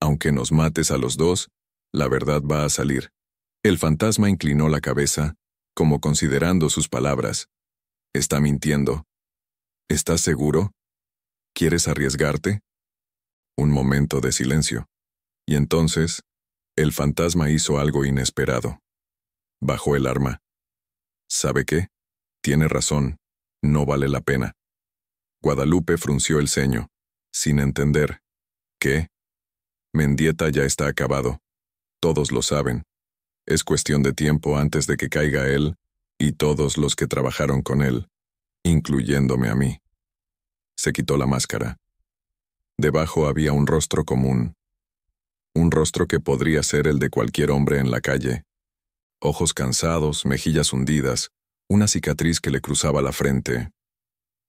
Aunque nos mates a los dos, la verdad va a salir. El fantasma inclinó la cabeza, como considerando sus palabras. Está mintiendo. ¿Estás seguro? ¿Quieres arriesgarte? Un momento de silencio. Y entonces, el fantasma hizo algo inesperado. Bajó el arma. ¿Sabe qué? Tiene razón. No vale la pena. Guadalupe frunció el ceño, sin entender. ¿Qué? Mendieta ya está acabado. Todos lo saben. Es cuestión de tiempo antes de que caiga él y todos los que trabajaron con él, incluyéndome a mí. Se quitó la máscara. Debajo había un rostro común. Un rostro que podría ser el de cualquier hombre en la calle. Ojos cansados, mejillas hundidas, una cicatriz que le cruzaba la frente.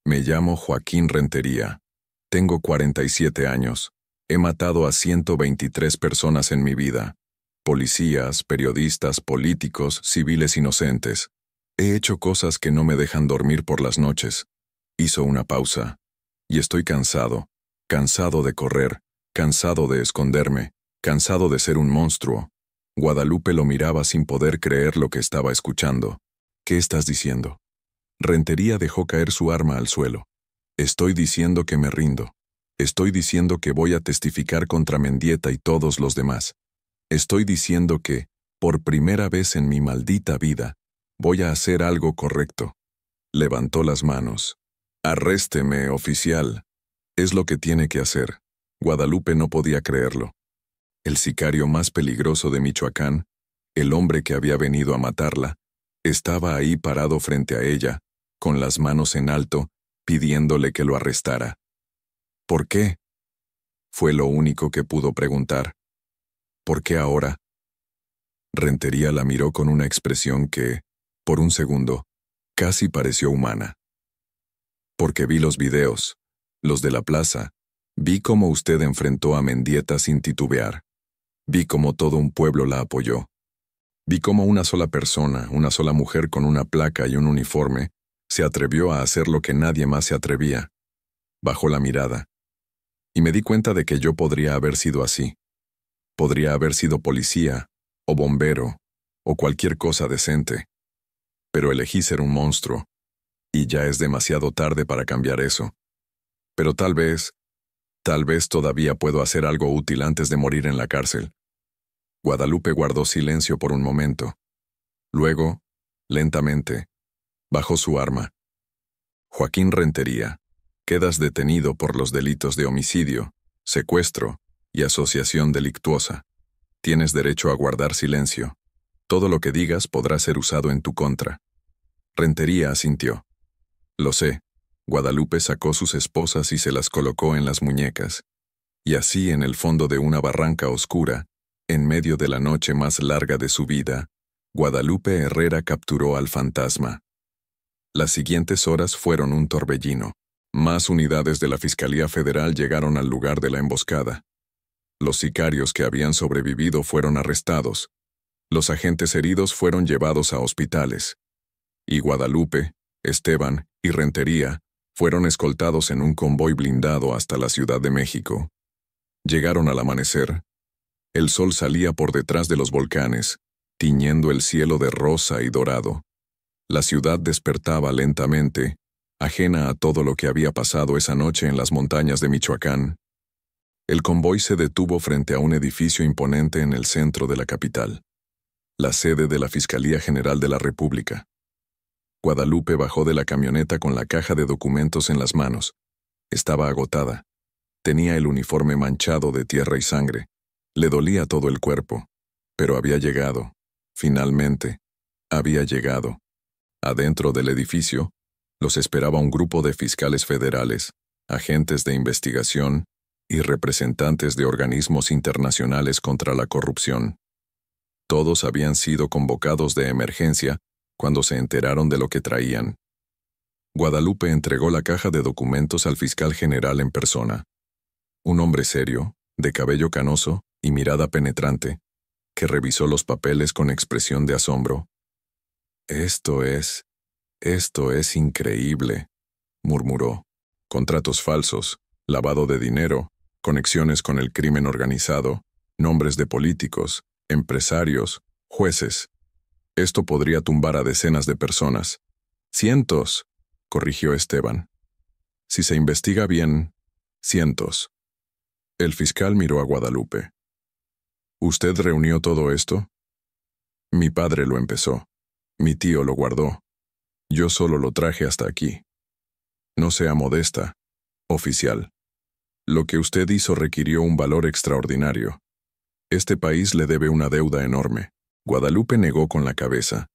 Me llamo Joaquín Rentería. Tengo 47 años. He matado a 123 personas en mi vida. Policías, periodistas, políticos, civiles inocentes. He hecho cosas que no me dejan dormir por las noches. Hizo una pausa. Y estoy cansado. Cansado de correr. Cansado de esconderme. Cansado de ser un monstruo. Guadalupe lo miraba sin poder creer lo que estaba escuchando. ¿Qué estás diciendo? Rentería dejó caer su arma al suelo. Estoy diciendo que me rindo. Estoy diciendo que voy a testificar contra Mendieta y todos los demás. Estoy diciendo que, por primera vez en mi maldita vida, voy a hacer algo correcto. Levantó las manos. Arrésteme, oficial. Es lo que tiene que hacer. Guadalupe no podía creerlo. El sicario más peligroso de Michoacán, el hombre que había venido a matarla, estaba ahí parado frente a ella, con las manos en alto, pidiéndole que lo arrestara. ¿Por qué? Fue lo único que pudo preguntar. ¿Por qué ahora? Rentería la miró con una expresión que, por un segundo, casi pareció humana. Porque vi los videos, los de la plaza, vi cómo usted enfrentó a Mendieta sin titubear. Vi cómo todo un pueblo la apoyó. Vi cómo una sola persona, una sola mujer con una placa y un uniforme, se atrevió a hacer lo que nadie más se atrevía. Bajó la mirada. Y me di cuenta de que yo podría haber sido así. Podría haber sido policía, o bombero, o cualquier cosa decente. Pero elegí ser un monstruo, y ya es demasiado tarde para cambiar eso. Pero tal vez todavía puedo hacer algo útil antes de morir en la cárcel. Guadalupe guardó silencio por un momento. Luego, lentamente, bajó su arma. Joaquín Rentería, quedas detenido por los delitos de homicidio, secuestro y asociación delictuosa. Tienes derecho a guardar silencio. Todo lo que digas podrá ser usado en tu contra. Rentería asintió. Lo sé. Guadalupe sacó sus esposas y se las colocó en las muñecas. Y así, en el fondo de una barranca oscura, en medio de la noche más larga de su vida, Guadalupe Herrera capturó al fantasma. Las siguientes horas fueron un torbellino. Más unidades de la Fiscalía Federal llegaron al lugar de la emboscada. Los sicarios que habían sobrevivido fueron arrestados. Los agentes heridos fueron llevados a hospitales. Y Guadalupe, Esteban y Rentería fueron escoltados en un convoy blindado hasta la Ciudad de México. Llegaron al amanecer. El sol salía por detrás de los volcanes, tiñendo el cielo de rosa y dorado. La ciudad despertaba lentamente, ajena a todo lo que había pasado esa noche en las montañas de Michoacán. El convoy se detuvo frente a un edificio imponente en el centro de la capital, la sede de la Fiscalía General de la República. Guadalupe bajó de la camioneta con la caja de documentos en las manos. Estaba agotada. Tenía el uniforme manchado de tierra y sangre. Le dolía todo el cuerpo. Pero había llegado. Finalmente, había llegado. Adentro del edificio, los esperaba un grupo de fiscales federales, agentes de investigación y representantes de organismos internacionales contra la corrupción. Todos habían sido convocados de emergencia cuando se enteraron de lo que traían. Guadalupe entregó la caja de documentos al fiscal general en persona. Un hombre serio, de cabello canoso y mirada penetrante, que revisó los papeles con expresión de asombro. Esto es increíble, murmuró. Contratos falsos, lavado de dinero, conexiones con el crimen organizado, nombres de políticos, empresarios, jueces. Esto podría tumbar a decenas de personas. Cientos, corrigió Esteban. Si se investiga bien, cientos. El fiscal miró a Guadalupe. ¿Usted reunió todo esto? Mi padre lo empezó. Mi tío lo guardó. Yo solo lo traje hasta aquí. No sea modesta, oficial. Lo que usted hizo requirió un valor extraordinario. Este país le debe una deuda enorme. Guadalupe negó con la cabeza.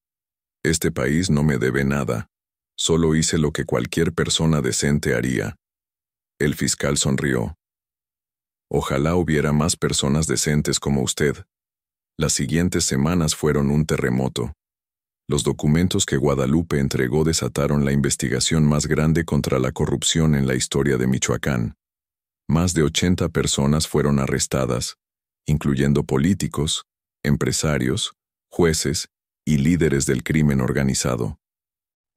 Este país no me debe nada. Solo hice lo que cualquier persona decente haría. El fiscal sonrió. Ojalá hubiera más personas decentes como usted. Las siguientes semanas fueron un terremoto. Los documentos que Guadalupe entregó desataron la investigación más grande contra la corrupción en la historia de Michoacán. Más de 80 personas fueron arrestadas, incluyendo políticos, empresarios, jueces y líderes del crimen organizado.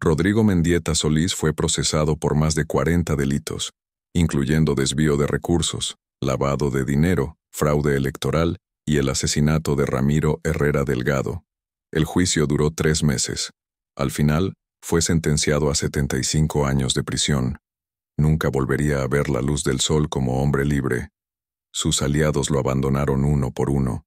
Rodrigo Mendieta Solís fue procesado por más de 40 delitos, incluyendo desvío de recursos, lavado de dinero, fraude electoral y el asesinato de Ramiro Herrera Delgado. El juicio duró 3 meses. Al final, fue sentenciado a 75 años de prisión. Nunca volvería a ver la luz del sol como hombre libre. Sus aliados lo abandonaron uno por uno.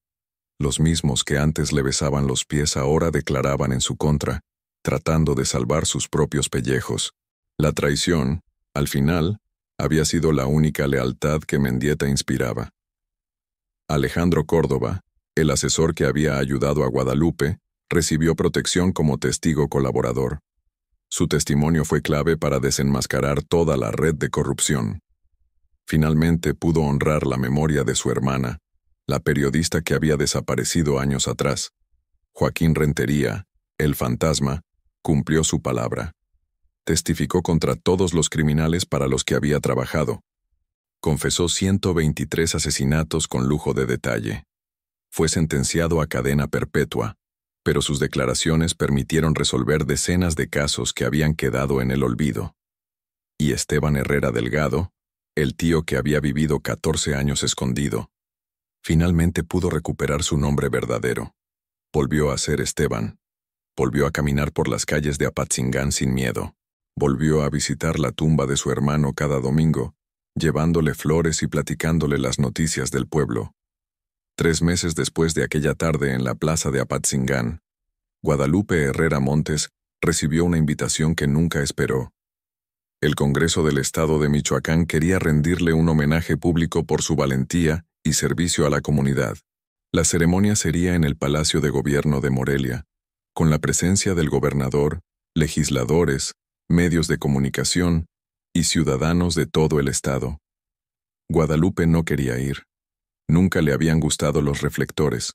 Los mismos que antes le besaban los pies ahora declaraban en su contra, tratando de salvar sus propios pellejos. La traición, al final, había sido la única lealtad que Mendieta inspiraba. Alejandro Córdoba, el asesor que había ayudado a Guadalupe, recibió protección como testigo colaborador. Su testimonio fue clave para desenmascarar toda la red de corrupción. Finalmente pudo honrar la memoria de su hermana, la periodista que había desaparecido años atrás. Joaquín Rentería, el fantasma, cumplió su palabra. Testificó contra todos los criminales para los que había trabajado. Confesó 123 asesinatos con lujo de detalle. Fue sentenciado a cadena perpetua, pero sus declaraciones permitieron resolver decenas de casos que habían quedado en el olvido. Y Esteban Herrera Delgado, el tío que había vivido 14 años escondido, finalmente pudo recuperar su nombre verdadero. Volvió a ser Esteban. Volvió a caminar por las calles de Apatzingán sin miedo. Volvió a visitar la tumba de su hermano cada domingo, llevándole flores y platicándole las noticias del pueblo. 3 meses después de aquella tarde en la plaza de Apatzingán, Guadalupe Herrera Montes recibió una invitación que nunca esperó. El Congreso del Estado de Michoacán quería rendirle un homenaje público por su valentía y servicio a la comunidad. La ceremonia sería en el Palacio de Gobierno de Morelia, con la presencia del gobernador, legisladores, medios de comunicación y ciudadanos de todo el estado. Guadalupe no quería ir. Nunca le habían gustado los reflectores.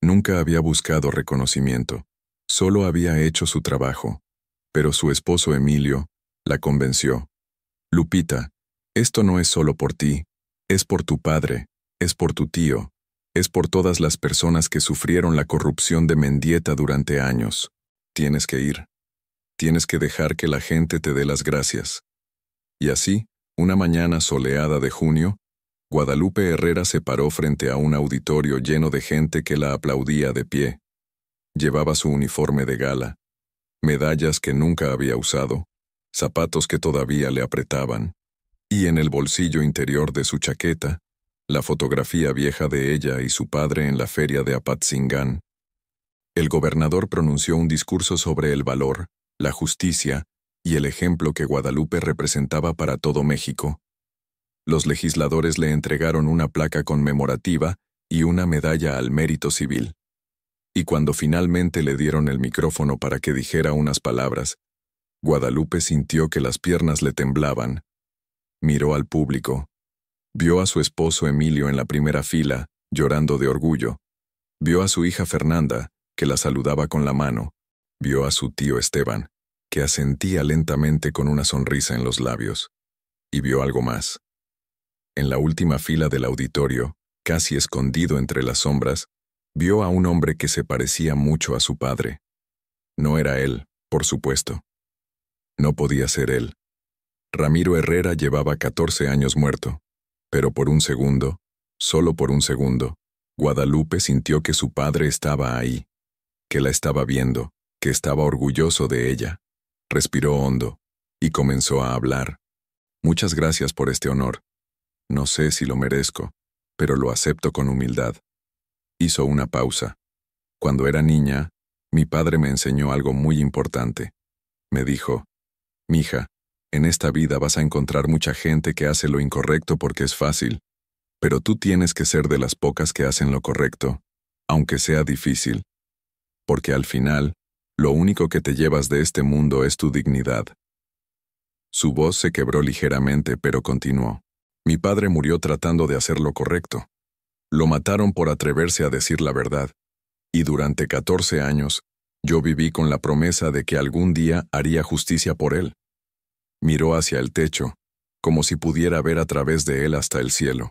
Nunca había buscado reconocimiento. Solo había hecho su trabajo. Pero su esposo Emilio la convenció. Lupita, esto no es solo por ti, es por tu padre, es por tu tío, es por todas las personas que sufrieron la corrupción de Mendieta durante años. Tienes que ir. Tienes que dejar que la gente te dé las gracias. Y así, una mañana soleada de junio, Guadalupe Herrera se paró frente a un auditorio lleno de gente que la aplaudía de pie. Llevaba su uniforme de gala, medallas que nunca había usado, zapatos que todavía le apretaban, y en el bolsillo interior de su chaqueta, la fotografía vieja de ella y su padre en la feria de Apatzingán. El gobernador pronunció un discurso sobre el valor, la justicia y el ejemplo que Guadalupe representaba para todo México. Los legisladores le entregaron una placa conmemorativa y una medalla al mérito civil. Y cuando finalmente le dieron el micrófono para que dijera unas palabras, Guadalupe sintió que las piernas le temblaban. Miró al público. Vio a su esposo Emilio en la primera fila, llorando de orgullo. Vio a su hija Fernanda, que la saludaba con la mano. Vio a su tío Esteban, que asentía lentamente con una sonrisa en los labios. Y vio algo más. En la última fila del auditorio, casi escondido entre las sombras, vio a un hombre que se parecía mucho a su padre. No era él, por supuesto. No podía ser él. Ramiro Herrera llevaba 14 años muerto, pero por un segundo, solo por un segundo, Guadalupe sintió que su padre estaba ahí, que la estaba viendo, que estaba orgulloso de ella. Respiró hondo y comenzó a hablar. Muchas gracias por este honor. No sé si lo merezco, pero lo acepto con humildad. Hizo una pausa. Cuando era niña, mi padre me enseñó algo muy importante. Me dijo, «Mija, en esta vida vas a encontrar mucha gente que hace lo incorrecto porque es fácil, pero tú tienes que ser de las pocas que hacen lo correcto, aunque sea difícil. Porque al final, lo único que te llevas de este mundo es tu dignidad». Su voz se quebró ligeramente, pero continuó. Mi padre murió tratando de hacer lo correcto. Lo mataron por atreverse a decir la verdad. Y durante 14 años, yo viví con la promesa de que algún día haría justicia por él. Miró hacia el techo, como si pudiera ver a través de él hasta el cielo.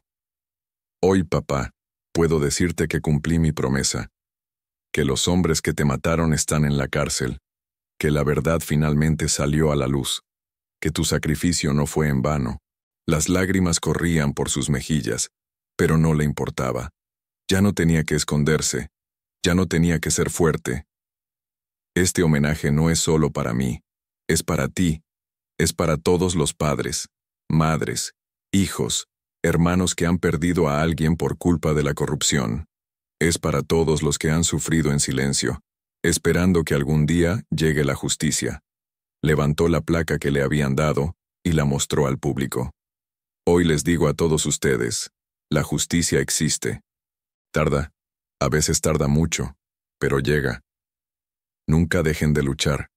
Hoy, papá, puedo decirte que cumplí mi promesa. Que los hombres que te mataron están en la cárcel. Que la verdad finalmente salió a la luz. Que tu sacrificio no fue en vano. Las lágrimas corrían por sus mejillas, pero no le importaba. Ya no tenía que esconderse. Ya no tenía que ser fuerte. Este homenaje no es solo para mí. Es para ti. Es para todos los padres. madres, hijos, hermanos que han perdido a alguien por culpa de la corrupción. Es para todos los que han sufrido en silencio, esperando que algún día llegue la justicia. Levantó la placa que le habían dado y la mostró al público. Hoy les digo a todos ustedes, la justicia existe. Tarda, a veces tarda mucho, pero llega. Nunca dejen de luchar.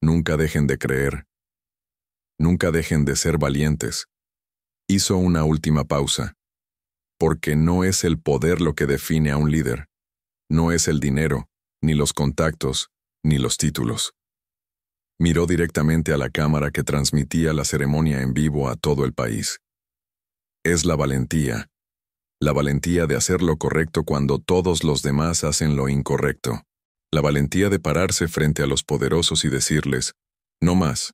Nunca dejen de creer. Nunca dejen de ser valientes. Hizo una última pausa. Porque no es el poder lo que define a un líder. No es el dinero, ni los contactos, ni los títulos. Miró directamente a la cámara que transmitía la ceremonia en vivo a todo el país. Es la valentía de hacer lo correcto cuando todos los demás hacen lo incorrecto. La valentía de pararse frente a los poderosos y decirles, no más.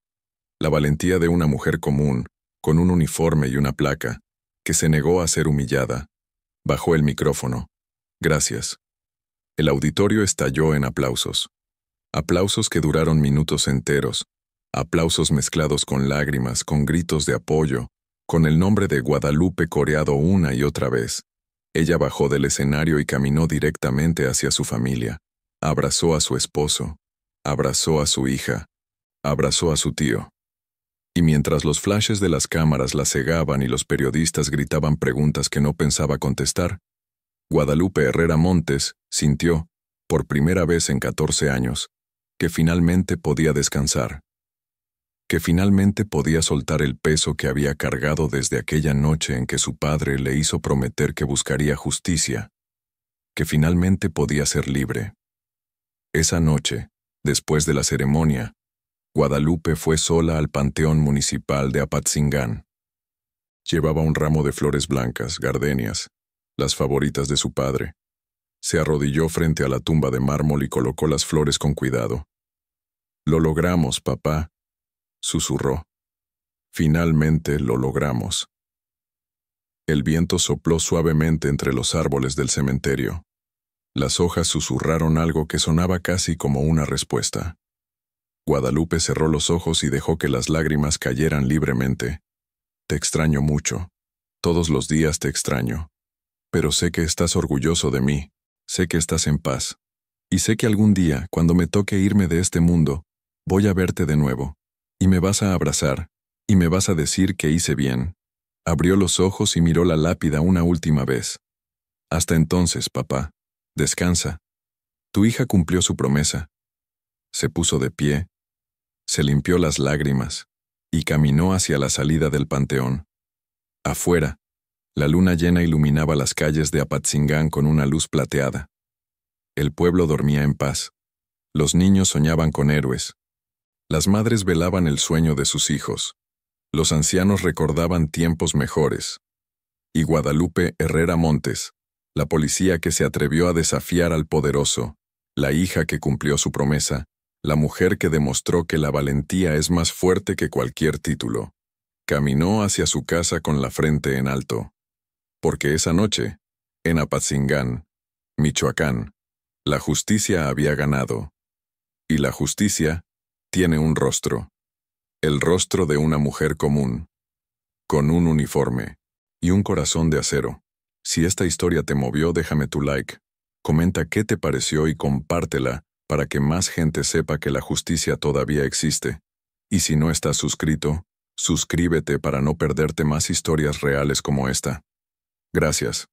La valentía de una mujer común, con un uniforme y una placa, que se negó a ser humillada. Bajó el micrófono. Gracias. El auditorio estalló en aplausos. Aplausos que duraron minutos enteros. Aplausos mezclados con lágrimas, con gritos de apoyo, con el nombre de Guadalupe coreado una y otra vez. Ella bajó del escenario y caminó directamente hacia su familia. Abrazó a su esposo. Abrazó a su hija. Abrazó a su tío. Y mientras los flashes de las cámaras la cegaban y los periodistas gritaban preguntas que no pensaba contestar, Guadalupe Herrera Montes sintió, por primera vez en 14 años, que finalmente podía descansar. Que finalmente podía soltar el peso que había cargado desde aquella noche en que su padre le hizo prometer que buscaría justicia. Que finalmente podía ser libre. Esa noche, después de la ceremonia, Guadalupe fue sola al Panteón Municipal de Apatzingán. Llevaba un ramo de flores blancas, gardenias, las favoritas de su padre. Se arrodilló frente a la tumba de mármol y colocó las flores con cuidado. «Lo logramos, papá», susurró. «Finalmente lo logramos». El viento sopló suavemente entre los árboles del cementerio. Las hojas susurraron algo que sonaba casi como una respuesta. Guadalupe cerró los ojos y dejó que las lágrimas cayeran libremente. «Te extraño mucho. Todos los días te extraño. Pero sé que estás orgulloso de mí. Sé que estás en paz. Y sé que algún día, cuando me toque irme de este mundo, voy a verte de nuevo. Y me vas a abrazar. Y me vas a decir que hice bien». Abrió los ojos y miró la lápida una última vez. «Hasta entonces, papá. Descansa. Tu hija cumplió su promesa». Se puso de pie, se limpió las lágrimas y caminó hacia la salida del panteón. Afuera, la luna llena iluminaba las calles de Apatzingán con una luz plateada. El pueblo dormía en paz. Los niños soñaban con héroes. Las madres velaban el sueño de sus hijos. Los ancianos recordaban tiempos mejores. Y Guadalupe Herrera Montes, la policía que se atrevió a desafiar al poderoso, la hija que cumplió su promesa, la mujer que demostró que la valentía es más fuerte que cualquier título, caminó hacia su casa con la frente en alto. Porque esa noche, en Apatzingán, Michoacán, la justicia había ganado. Y la justicia tiene un rostro. El rostro de una mujer común, con un uniforme y un corazón de acero. Si esta historia te movió, déjame tu like. Comenta qué te pareció y compártela para que más gente sepa que la justicia todavía existe. Y si no estás suscrito, suscríbete para no perderte más historias reales como esta. Gracias.